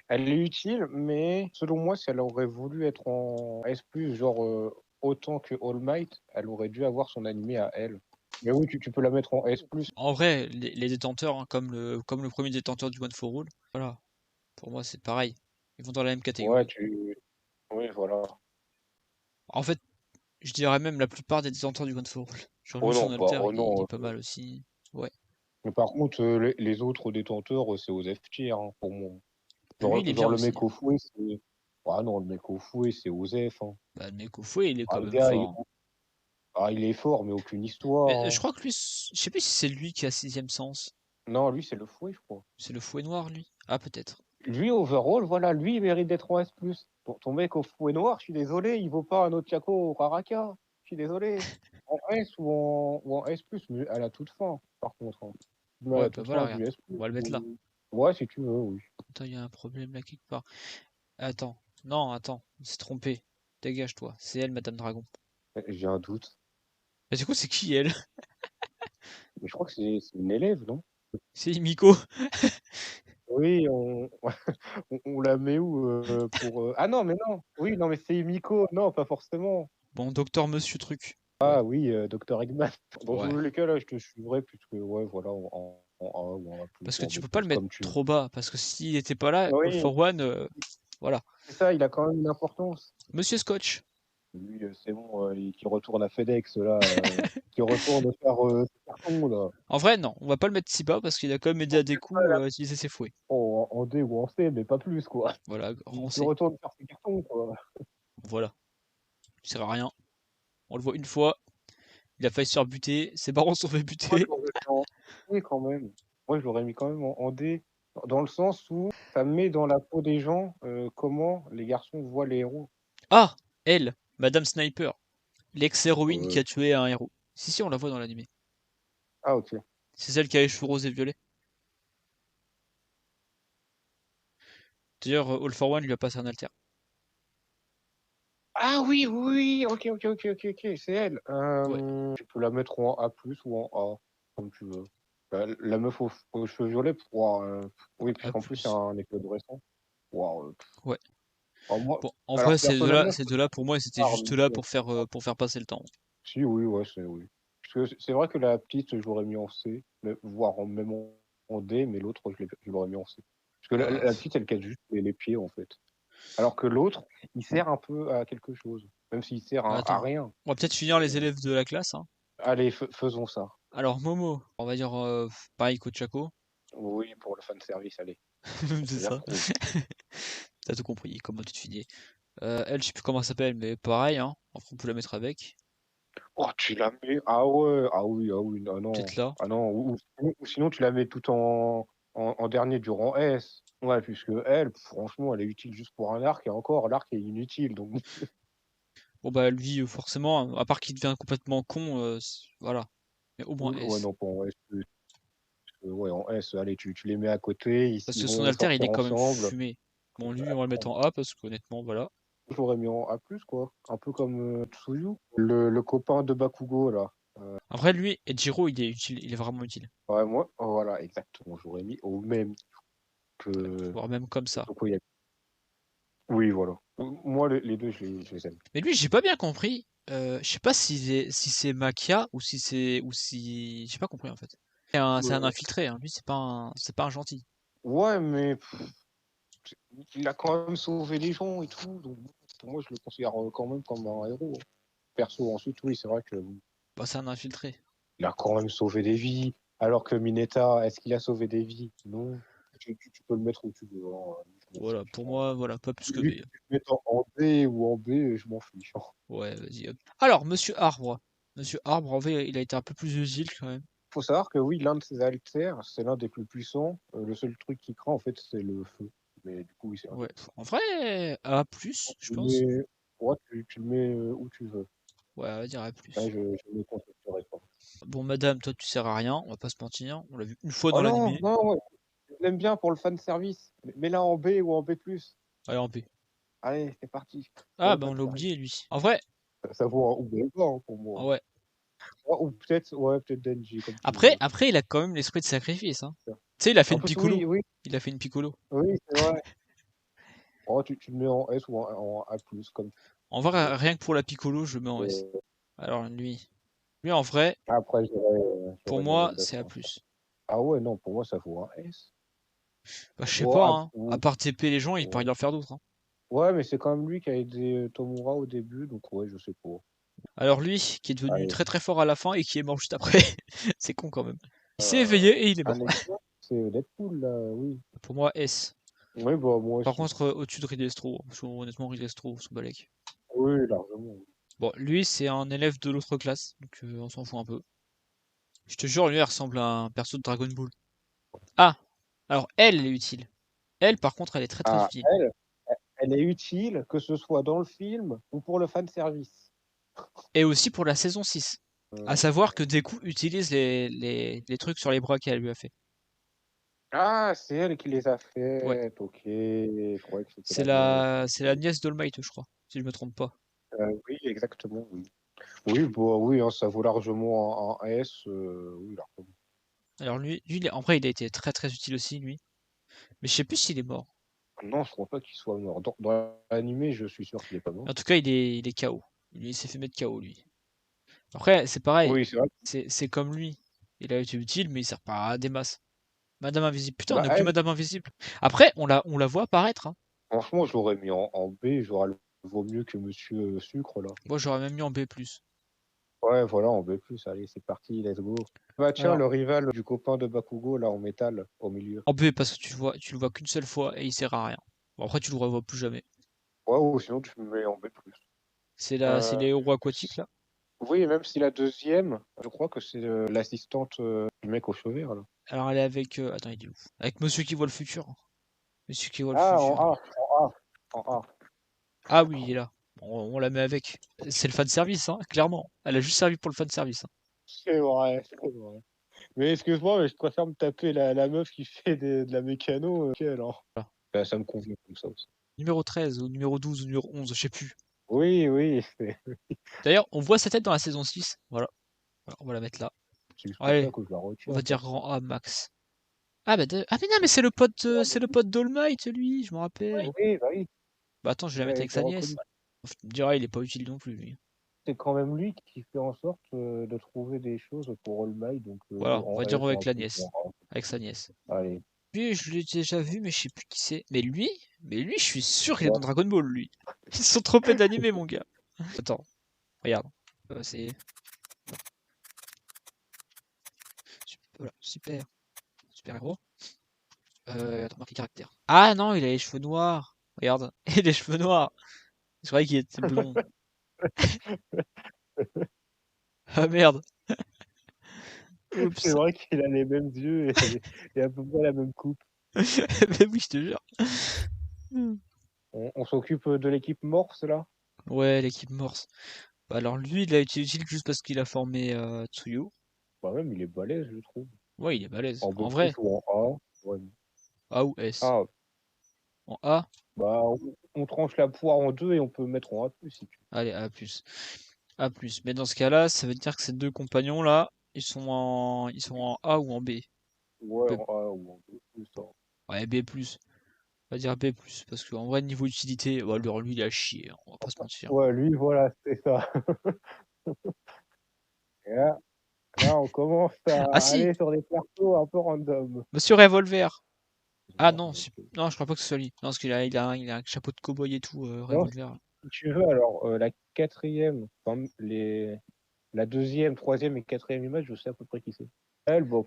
Elle est utile, mais selon moi, si elle aurait voulu être en S+, genre autant que All Might, elle aurait dû avoir son animé à elle. Mais oui, tu peux la mettre en S+. En vrai, les détenteurs, hein, comme le premier détenteur du One for All, voilà. Pour moi, c'est pareil. Ils vont dans la même Ouais, catégorie. Oui, voilà. En fait, je dirais même la plupart des détenteurs du One for All. Genre Oh Lucian non, Alter, oh il non. est pas mal aussi. Ouais. Mais par contre, les autres détenteurs, c'est aux F tier, hein, pour moi. Lui, il est bien Genre le aussi. mec au fouet, c'est... Ah non, le mec au fouet, c'est aux F. Hein. Bah, le mec au fouet, il est Ah, quand le même gars, fort. Hein. il est fort, mais aucune histoire. Mais je Hein. crois que lui, je sais plus si c'est lui qui a sixième sens. Non, lui, c'est le fouet, je crois. C'est le fouet noir, lui. Ah, peut-être. Lui, overall, voilà, lui, il mérite d'être en S+. Ton mec au fouet noir, je suis désolé, il vaut pas un autre Chaco au Raraka. Je suis désolé. En S ou en S+, mais à la toute fin, par contre. Hein. Mais à Ouais, la bah toute voilà, fin regarde. du S+. On va le mettre là. Ouais, si tu veux, oui. Attends, il y a un problème là quelque part. Attends. Non, attends. On s'est trompé. Dégage-toi. C'est elle, Madame Dragon. J'ai un doute. Mais du coup, c'est qui elle? Mais je crois que c'est une élève, non? C'est Imiko. Oui, on la met où pour... Ah non, mais non. Oui, non, mais c'est Miko. Non, pas forcément. Bon, docteur Monsieur Truc. Ouais. Ah oui, Dr. Eggman. Dans Ouais. tous les cas, là, je te suivrai, puisque, ouais, voilà, en A ou en A+, Parce que ou en tu B+, peux pas le mettre comme tu veux. trop bas. Parce que s'il était pas là, All Oui, for One, voilà. c'est ça, il a quand même une importance. Monsieur Scotch. Lui, c'est bon, qui retourne à FedEx, là, qui retourne faire ses cartons, là. En vrai, non. On va pas le mettre si bas parce qu'il a quand même aidé à des coups à utiliser ses fouets. En D ou en C, mais pas plus, quoi. Voilà, Il rancé. retourne faire ses cartons, quoi. Voilà. Il sert à rien. On le voit une fois. Il a failli se faire buter. Ses parents se sont fait Moi, je buter. l'aurais mis en D quand même. Moi, je l'aurais mis quand même en D, dans le sens où ça met dans la peau des gens comment les garçons voient les héros. Ah, elle, Madame Sniper. L'ex-héroïne qui Euh, a tué un héros. Si, si, on la voit dans l'animé. Ah, ok. C'est celle qui a les cheveux roses et violets. D'ailleurs, All for One lui a passé un alter. Ah oui, oui, ok, c'est elle. Ouais. Tu peux la mettre en A+, ou en A, comme tu veux. La meuf aux cheveux violets, oui, A+. puisqu'en plus, c'est un épisode récent. Waouh. Ouais. Moi, Bon, en vrai, alors personnellement, ces deux-là, pour moi, c'était Arm, juste là pour faire passer le temps. si, oui, ouais, oui. Parce que c'est vrai que la petite, je l'aurais mis en C, voire même en D, mais l'autre, je l'aurais mis en C. Parce que Bah, la petite, elle casse juste les pieds, en fait. Alors que l'autre, il sert un peu à quelque chose, même s'il sert à attends. rien. On va peut-être finir les élèves de la classe. Hein. Allez, faisons ça. Alors, Momo, on va dire pareil qu'Ochako. Oui, pour le fan service, allez. C'est C'est-à-dire ça. T'as tout compris, comment tu te finis. Elle, je sais plus comment elle s'appelle, mais pareil, hein. Après, on peut la mettre avec. Oh, tu la mets. Ah ouais, ah oui, ah non. Peut-être là. Ah non, ou sinon tu la mets tout en dernier durant S. Ouais, puisque elle, franchement, elle est utile juste pour un arc, et encore, l'arc est inutile. Donc, Bon, bah, lui, forcément, à part qu'il devient complètement con, voilà. Mais au moins ouais, S. non, pas en S. Ouais, en S, allez, tu les mets à côté, Parce ils que son vont alter, il est sortir quand même ensemble. fumé. Bon, lui, on va le mettre en A parce qu'honnêtement, voilà. Je l'aurais mis en A+, quoi. Un peu comme Tsuyu, le copain de Bakugo, là. Après, lui, Ejiro, il est utile, il est vraiment utile. Ouais, moi, voilà, exactement. J'aurais mis au même que Voire même comme ça. Tokoyami. Oui, voilà. Moi, les deux, je les aime. Mais lui, j'ai pas bien compris. Je sais pas si c'est Makia ou si c'est. Ou si. J'ai pas compris en fait. C'est un Euh, infiltré, hein. Lui, c'est pas un gentil. ouais, mais il a quand même sauvé les gens et tout. Donc, pour moi, je le considère quand même comme un héros. Perso, ensuite, oui, c'est vrai que Bah, c'est un infiltré. il a quand même sauvé des vies. Alors que Mineta, est-ce qu'il a sauvé des vies? Non. Tu peux le mettre où tu veux. Hein. Voilà, pour moi, voilà, pas plus que Lui, B. tu peux le mettre en D ou en B, je m'en fiche. Ouais, vas-y, hop. Alors, Monsieur Arbre. Monsieur Arbre, en vrai, il a été un peu plus utile quand même. Faut savoir que oui, l'un de ses alters, c'est l'un des plus puissants. Le seul truc qui craint, en fait, c'est le feu. Mais du coup, oui, c'est un Ouais. D. En vrai, A+, je pense. Ouais, tu le mets où tu veux. Ouais, on va dire A+. Ouais, je ne contesterai pas. Bon, madame, toi, tu sers à rien, on va pas se mentir. On l'a vu une fois dans Oh non, l'animé. non, ouais. Je l'aime bien pour le fan service. Mets-la en B ou en B+. Allez, en B. Allez, c'est parti. Pour Ah, le bah, on fan l'a service. oublié, lui. En vrai, Ça vaut un ou B hein, pour ah moi. ouais. Ou peut-être Denji, comme tu Après, veux. après, il a quand même l'esprit de sacrifice, hein. Tu sais, il a fait En une plus, piccolo. oui, Il a fait une piccolo. oui, c'est vrai. Oh, tu le mets en S ou en A+, comme tu En vrai, veux. rien que pour la piccolo, je le mets en S. Alors lui en vrai, Après, pour j'aurais une moi, anecdote c'est A+. sur ça. Ah ouais, non, pour moi, ça vaut un S. Bah, je sais Ou pas, A, hein. À part TP les gens, il peut ouais. rien faire d'autre, hein. Ouais, mais c'est quand même lui qui a aidé Tomura au début, donc ouais, je sais pas. Alors lui, qui est devenu Allez, très très fort à la fin et qui est mort juste après. C'est con quand même. Il s'est euh, éveillé et il est mort. anecdote, c'est Deadpool, là, oui. Pour moi, S. Oui, bah, moi Par aussi. contre, au-dessus de Ridestro, parce que honnêtement, Ridestro, son balèque. Oui, largement. Bon, lui, c'est un élève de l'autre classe, donc on s'en fout un peu. Je te jure, lui, il ressemble à un perso de Dragon Ball. Ah! Alors, elle est utile. Elle, par contre, elle est très très Ah, utile. elle est utile, que ce soit dans le film ou pour le fan service. Et aussi pour la saison 6. À Euh, savoir que Deku utilise les trucs sur les bras qu'elle lui a fait. Ah, c'est elle qui les a Ouais. faites, ok. Je croyais que c'était la meuf. C'est la nièce d'All Might, je crois, si je me trompe pas. Oui, exactement, oui. Oui, bah, oui, hein, ça vaut largement un S. Oui, largement. Alors en vrai, il a été très très utile aussi, lui. Mais je sais plus s'il est mort. Non, je crois pas qu'il soit mort. Dans l'animé, je suis sûr qu'il est pas mort. En tout cas, il est KO. Il s'est fait mettre KO, lui. Après, c'est pareil. Oui, c'est vrai. C'est comme lui. Il a été utile, mais il sert pas à des masses. Madame Invisible. Putain, on Bah, n'a plus elle, Madame Invisible. Après, on la voit apparaître, hein. franchement, je l'aurais mis en B. J'aurais le vaut mieux que Monsieur Sucre, là. Moi, j'aurais même mis en B+. Ouais, voilà, en B+. Allez, c'est parti, let's go. Bah, tiens, Alors, le rival du copain de Bakugo, là, en métal, au milieu. en B parce que tu le vois qu'une seule fois et il sert à rien. Bon, après, tu le revois plus jamais. Ouais, ou sinon, tu me mets en B+. C'est Euh, les héros aquatiques, là. oui, même si la deuxième, je crois que c'est l'assistante du mec au cheveux vert, là. Alors, elle est avec... attends, il est où? Avec Monsieur qui voit le futur. Monsieur qui voit le Ah, en futur. A, en A, en A. Ah oui, il est là. On la met avec. C'est le fan service, hein, clairement. Elle a juste servi pour le fan service, hein. C'est vrai, c'est vrai. Mais excuse-moi, mais je préfère me taper la meuf qui fait de la mécano qu'elle, hein. Voilà. Bah, ça me convient comme ça aussi. Numéro 13 ou numéro 12 ou numéro 11, je sais plus. Oui, oui, D'ailleurs, on voit sa tête dans la saison 6. Voilà. Voilà, on va la mettre là. c'est juste pour ça Allez, que je la on retiens, va quoi. dire rang A max. Ah bah ah mais non, mais c'est le pote d'All Might, lui, je me rappelle. Oui, bah oui, Bah attends, je vais la il mettre a avec été sa nièce. reconnu. Tu me diras, il est pas utile non plus, lui. C'est quand même lui qui fait en sorte de trouver des choses pour All Might, donc Voilà, on en va dire S, avec un la peu nièce. pour Avec sa nièce. Allez. Lui, je l'ai déjà vu, mais je sais plus qui c'est. Mais lui, je suis sûr qu'il est Ouais. dans Dragon Ball, lui. Ils se sont trompés d'animé, mon gars. Attends, regarde. C'est... Voilà, super héros. Attends, marqué caractère. Ah non, il a les cheveux noirs. Regarde, il a les cheveux noirs. Je croyais qu'il était blond. Ah merde. C'est Oups. vrai qu'il a les mêmes yeux et à peu près la même coupe. Mais oui, je te jure. On s'occupe de l'équipe Morse, là? Ouais, l'équipe Morse. Bah alors lui, il a été utile juste parce qu'il a formé Tsuyu. Bah même, il est balèze, je trouve. Ouais, il est balèze. En B+, En vrai, ou en A. Ouais. A ou S. Ah, En A, bah, on tranche la poire en deux et on peut mettre en A+, si tu allez, A+. A+. Mais dans ce cas-là, ça veut dire que ces deux compagnons-là, ils sont en A ou en B. veux. Ouais, B. en A ou en B+, ça. Ouais, B+. On va dire B+, parce qu'en vrai, niveau utilité, bah, lui, il a chié, hein, on va pas se mentir. Ouais, lui, voilà, c'est ça. Et là, on commence Ah à si, aller sur des persos un peu random. Monsieur Revolver. Ah Voilà, non, donc, non, je crois pas que ce soit lui. Non, parce il a un chapeau de cow-boy et tout, non, Revolver. si tu veux, alors, la quatrième, enfin, la deuxième, troisième et quatrième image, je sais à peu près qui c'est. Elle, bon,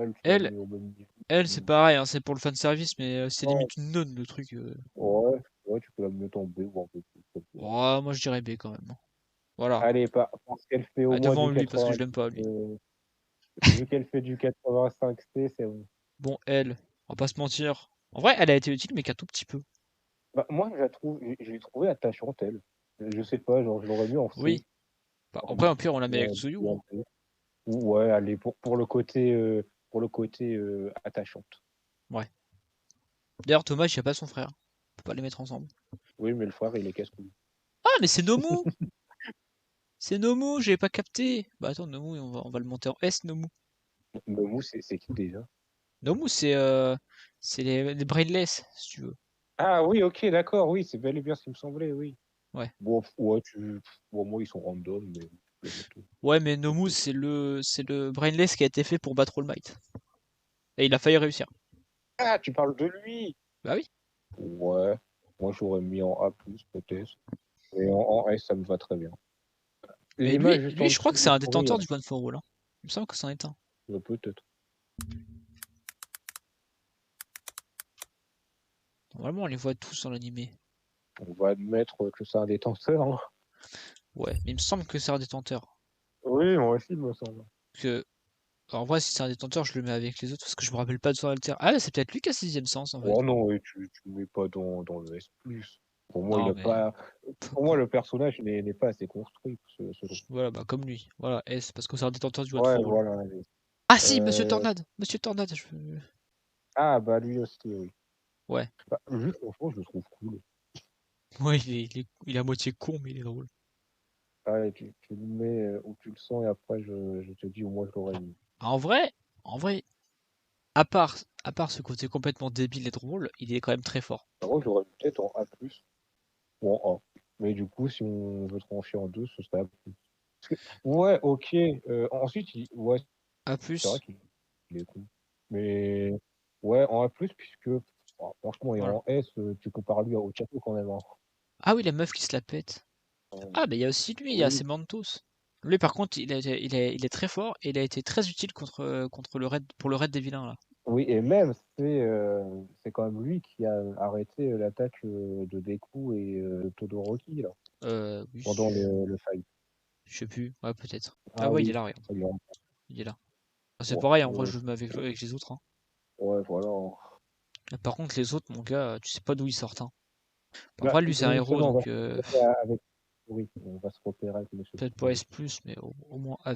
elle, tu la Elle, mets au même elle, c'est niveau. pareil, hein, c'est pour le fanservice, mais c'est Non, limite une nonne, le truc. ouais, ouais, tu peux la mettre en B ou en B+. Comme ça. Oh, moi, je dirais B quand même, hein. Voilà. Allez, parce qu'elle fait au Ah, moins devant du lui, parce que 80, je l'aime pas, lui. vu qu'elle fait du 85C, c'est bon. Bon, elle, on va pas se mentir. En vrai, elle a été utile, mais qu'un tout petit peu. Bah, moi, je l'ai trouvée attachante, elle. Je sais pas, genre, je l'aurais mis en C. Oui. Bah, En- après, en pire, on la met avec ou Tsuyu, ou hein. en B. Ou ouais, allez, pour le côté attachante. Ouais. D'ailleurs, Thomas, il a pas son frère. On peut pas les mettre ensemble. Oui, mais le frère, il est casse-couille. Ah, mais c'est Nomu! C'est Nomu, j'avais pas capté. Bah attends, Nomu, on va le monter en S, Nomu. Momo, c'est qui déjà? Nomu, c'est les brainless, si tu veux. Ah oui, ok, d'accord, oui, c'est bel et bien ce qui me semblait, oui. Ouais. Bon, ouais, bon, moi, ils sont random, mais je les mets tous. Ouais, mais Nomu, c'est le brainless qui a été fait pour battre All Might. Et il a failli réussir. Ah, tu parles de lui? Bah oui. Ouais, moi, j'aurais mis en A+, peut-être. Et en S, ça me va très bien. Mais lui, L'image juste lui, en je crois dessous, que c'est j'ai un trouvé, détenteur du One for All, hein. Il me semble que c'en est un. peut-être. Normalement, on les voit tous dans l'animé. On va admettre que c'est un détenteur, hein. Ouais, mais il me semble que c'est un détenteur. Oui, moi aussi, il me semble. Que... Alors, en vrai, si c'est un détenteur, je le mets avec les autres parce que je me rappelle pas de son alter. Ah, c'est peut-être lui qui a sixième sens en fait. Oh non, et tu le mets pas dans le S+. Pour moi, il Non, a mais. pas... Pour moi, le personnage n'est pas assez construit, selon. Voilà, bah comme lui. Voilà, S, parce que c'est un détenteur du One Ouais, for All. voilà. Ah si, Monsieur Euh, Tornade! Monsieur Tornade, Ah, bah lui aussi, oui. Ouais. Bah, lui, franchement, je le trouve cool. Ouais, il est à moitié con, mais il est drôle. Ah, et tu le mets où tu le sens, et après, je te dis où moi je l'aurais mis. Ah, en vrai, à part ce côté complètement débile et drôle, il est quand même très fort. Par contre, j'aurais mis peut-être en A+, ou en A. Mais du coup, si on veut trancher en deux, ce serait A+. Parce que- Ouais, ok. Ensuite, ouais, A+, c'est vrai qu'il est cool. Mais ouais, en A+, puisque franchement, et voilà. en S, tu compares lui à Ochako quand même, hein. Ah oui, la meuf qui se la pète. Ah, mais il y a aussi lui, il y a Oui, Semantos. Lui, par contre, il est très fort et il a été très utile contre le raid, pour le raid des vilains, là. oui, et même, c'est quand même lui qui a arrêté l'attaque de Deku et de Todoroki, là, Oui, pendant le fight. je sais plus. Ouais, peut-être. Ah Ah ouais, il est oui, là, regarde. il en- Il est là. Ah, c'est bon, pareil, en vrai, je le mets avec les autres, hein. ouais, voilà. Mais par contre, les autres, mon gars, tu sais pas d'où ils sortent, hein. En Bah, vrai, lui, c'est un héros, justement, on va donc se repérer avec, oui, on va se repérer avec Monsieur peut-être pas Todoroki. S+, mais au moins A+,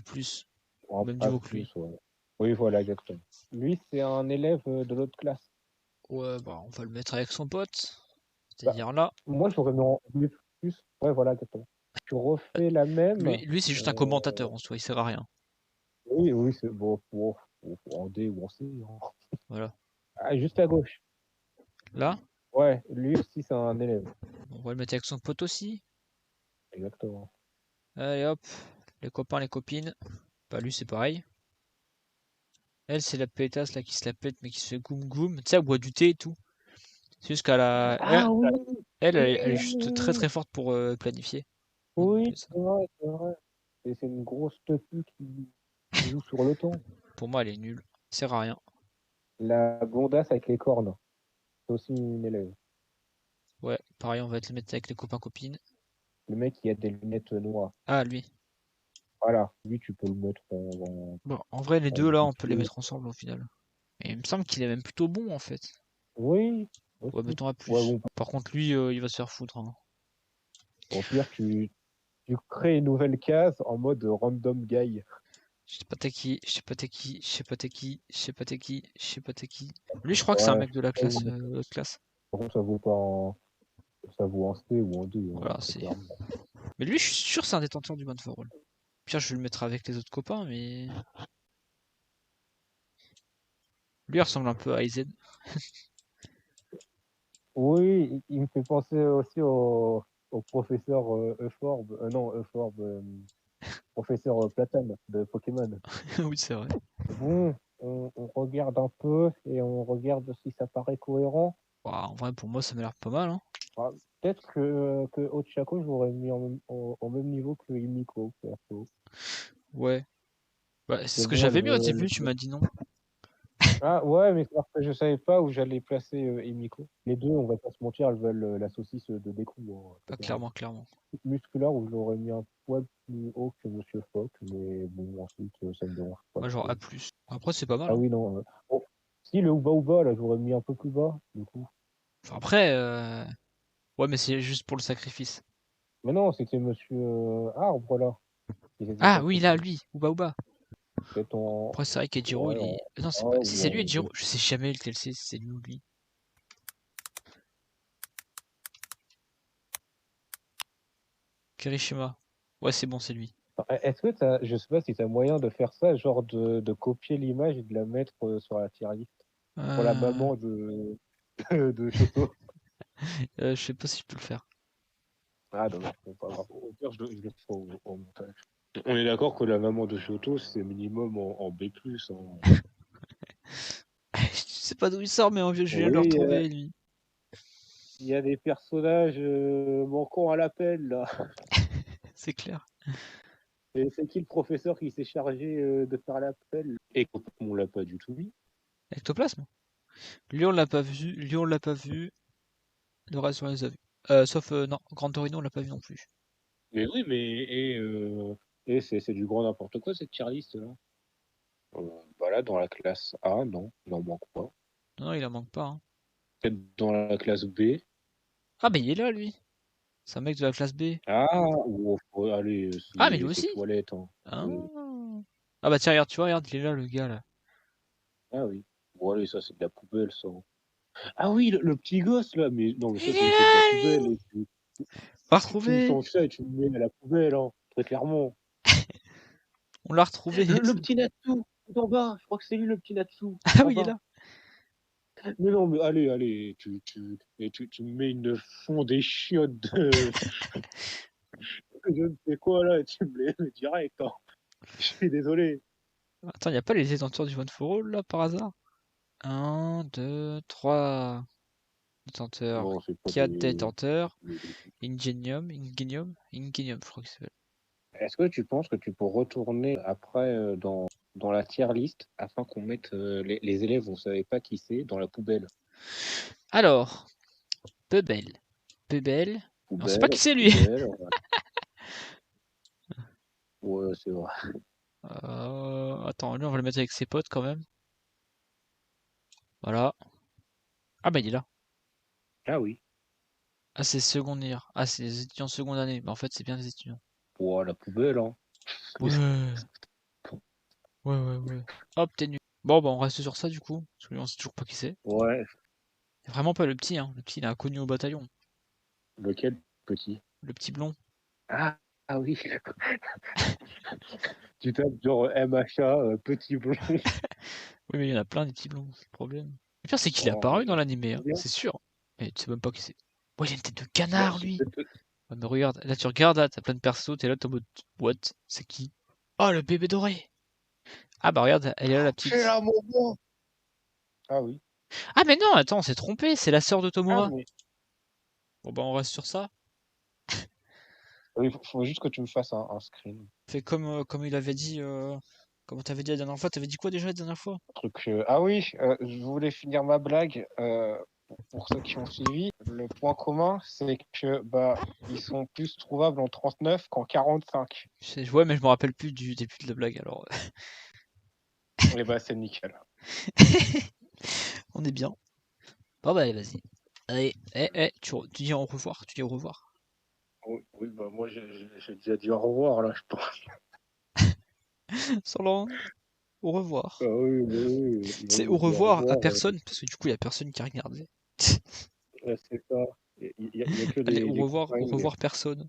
au En même A+, niveau que lui. ouais. Oui, voilà, exactement. Lui, c'est un élève de l'autre classe. Ouais, bah, on va le mettre avec son pote. Bah, C'est-à-dire là. moi, je l'aurais mis en B+. Ouais, voilà, exactement. Tu refais la même. Lui c'est juste un euh, commentateur en soi, il sert à rien. Oui, oui, c'est bon, en D ou en C, hein. Voilà. Ah, juste à gauche. Là, Ouais, lui aussi, c'est un élève. on va le mettre avec son pote aussi. Exactement. Allez hop, les copains, les copines. Bah, lui, c'est pareil. Elle, c'est la pétasse là qui se la pète, mais qui se fait goum goum. Tu sais, elle boit du thé et tout. C'est juste qu'elle a. Ah oui, Elle est oui, juste très oui, très forte pour planifier. Donc, oui, c'est vrai, c'est vrai. Et c'est une grosse tepu qui joue sur le ton. pour moi, elle est nulle. Elle sert à rien. La blondasse avec les cornes, c'est aussi une élève. Ouais, pareil, on va te le mettre avec les copains copines. Le mec qui a des lunettes noires. Ah, lui. Voilà, lui, tu peux le mettre en, Bon, en vrai, les en deux là, on peut les B+. mettre ensemble au final. Et il me semble qu'il est même plutôt bon en fait. Oui, Ouais, aussi. mettons à Ouais, plus. bon, Par contre, lui, il va se faire foutre, hein. au pire, tu crées une nouvelle case en mode random guy. Je sais pas t'es qui, je sais pas t'es qui, je sais pas t'es qui, je sais pas t'es qui, je sais pas t'es qui. Lui, je crois que c'est un Ouais, mec de la ça classe, vaut, autre classe. par contre, ça vaut en C ou en D, hein, Voilà, très c'est. clairement. Mais lui, je suis sûr que c'est un détenteur du One for All. Pire, je vais le mettre avec les autres copains, mais lui, il ressemble un peu à Aizen. Oui, il me fait penser aussi au professeur Euphorbe, non, Euphorbe, professeur Platane de Pokémon. Oui, c'est vrai. Bon, on regarde un peu et on regarde si ça paraît cohérent. Ouah, en vrai, pour moi, ça m'a l'air pas mal, hein. Ah, peut-être que Ochako, je l'aurais mis au même niveau que Himiko, perso. Ouais. Ouais, c'est Mais ce que bon, j'avais mis au début, tu m'as dit non. Ah ouais, mais c'est parce que je savais pas où j'allais placer Himiko. Les deux, on va pas se mentir, elles veulent la saucisse de Deku, hein, Pas très clairement. clairement, clairement. Musculaire, où je l'aurais mis un poil plus haut que Monsieur Fogg, mais bon, ensuite, ça me dérange pas Moi, genre A+. trop. Après, c'est pas mal, Ah hein. oui, non. Bon, si le Ouba Ouba, là, j'aurais mis un peu plus bas, du coup. Enfin, après, ouais, mais c'est juste pour le sacrifice. Mais non, c'était Monsieur Arbre, là, qui s'était Ah oui, là, sacrifié. lui, Ouba Ouba. Peut-être en. Après, c'est vrai qu'Ejiro, Ouais, il en est. Non, A c'est pas. Si ou c'est lui, en Ejiro, B. je sais jamais lequel c'est, si c'est lui ou lui. Kirishima. Ouais, c'est bon, c'est lui. Est-ce que je sais pas si t'as moyen de faire ça, genre de copier l'image et de la mettre sur la tier list? pour la maman de Shoto. Je sais pas si je peux le faire. Ah, dommage, c'est pas grave. Au pire, je le ferai au montage. On est d'accord que la maman de Shoto, c'est minimum en B+. Hein. Je sais pas d'où il sort, mais je viens de le Oui, retrouver, lui. il y a des personnages manquants à l'appel, là. C'est clair. Et c'est qui le professeur qui s'est chargé de faire l'appel? Et on l'a pas du tout vu. Ectoplasme. Lui, on l'a pas vu. Lui, on l'a pas vu. Le reste, on les a vus. Sauf, non, Grand Torino, on l'a pas vu non plus. Mais oui, et c'est du grand n'importe quoi, cette tier list, là. Voilà, dans la classe A, non, il en manque pas. Non, non, il en manque pas. Hein. Peut-être dans la classe B. Ah, mais il est là, lui. C'est un mec de la classe B. Ah, allez, Ah, mais lui c'est aussi. toilette. Hein. Ah. Ah bah tiens, regarde, tu vois, regarde, il est là, le gars, là. Ah oui. Bon, allez, ça, c'est de la poubelle, ça. Ah oui, le petit gosse, là, mais non, mais ça, Il est c'est de la là, poubelle. lui. Et On l'a tu me retrouvé. changes ça et tu me mets à la poubelle, hein, très clairement. On l'a retrouvé. Le petit Natsu, tout en bas, je crois que c'est lui, le petit Natsu, Ah en oui, il est bas. là. Mais non, mais allez, tu me mets une fond des chiottes de je ne sais quoi, là, et tu me les mets direct, hein. Je suis désolé. Attends, il n'y a pas les détenteurs du One for All, là, par hasard? 1, 2, 3 détenteurs. Non, c'est pas 4 des... détenteurs. Ingenium, je crois que ça s'appelle. Est-ce que tu penses que tu peux retourner après dans la tier list afin qu'on mette les élèves, on ne savait pas qui c'est, dans la poubelle? Alors, Pebble. Pebble. On sait pas qui Poubelle, c'est, lui. poubelle, ouais, c'est vrai. Attends, lui, on va le mettre avec ses potes, quand même. Voilà. Ah bah, il est là. Ah oui. Ah, c'est secondaire. Ah, c'est les étudiants seconde année. Bah, en fait, c'est bien les étudiants. Ouais, la poubelle, hein. Ouais. Ouais. Hop, t'es nul. Bon, bah, on reste sur ça, du coup. Parce que lui, on sait toujours pas qui c'est. Ouais, Vraiment pas le petit, hein. Le petit, il est inconnu au bataillon. lequel petit? Le petit blond. Ah, ah oui. Tu tapes genre MHA, petit blond. Oui, mais il y en a plein des petits blonds, c'est le problème. Le pire, c'est qu'il est Oh, apparu dans mais l'animé, hein, bien. c'est sûr. Mais tu sais même pas qui c'est. Oh, il a une tête de Bah, canard, lui! Ouais, mais regarde, là, tu regardes, là, t'as plein de persos, t'es là, t'es en mode, what? C'est qui? Oh, le bébé doré! Ah, bah, regarde, elle est là, la c'est petite. là, mon bon. Ah oui. Ah, mais non, attends, on s'est trompé, c'est la sœur de Ah, Tomura. mais Bon, bah, on reste sur ça. il faut juste que tu me fasses un screen. Fais comme il avait dit, comme t'avais dit la dernière fois. T'avais dit quoi déjà la dernière fois? Truc, ah oui, je voulais finir ma blague. Pour ceux qui ont suivi, le point commun, c'est que bah ils sont plus trouvables en 39 qu'en 45. Ouais, mais je me rappelle plus du début de la blague, alors. Et bah c'est nickel. On est bien. Bon, bah, allez, vas-y. Allez, tu dis au revoir, tu dis au revoir. Oui, bah moi j'ai déjà dit au revoir là, je pense. Solange, au revoir. Ah oui, C'est j'ai au dit au revoir à revoir. personne, parce que du coup, il y a personne qui a regardé. Ouais, c'est ça. Il y a que Allez, des au compagnies. revoir personne.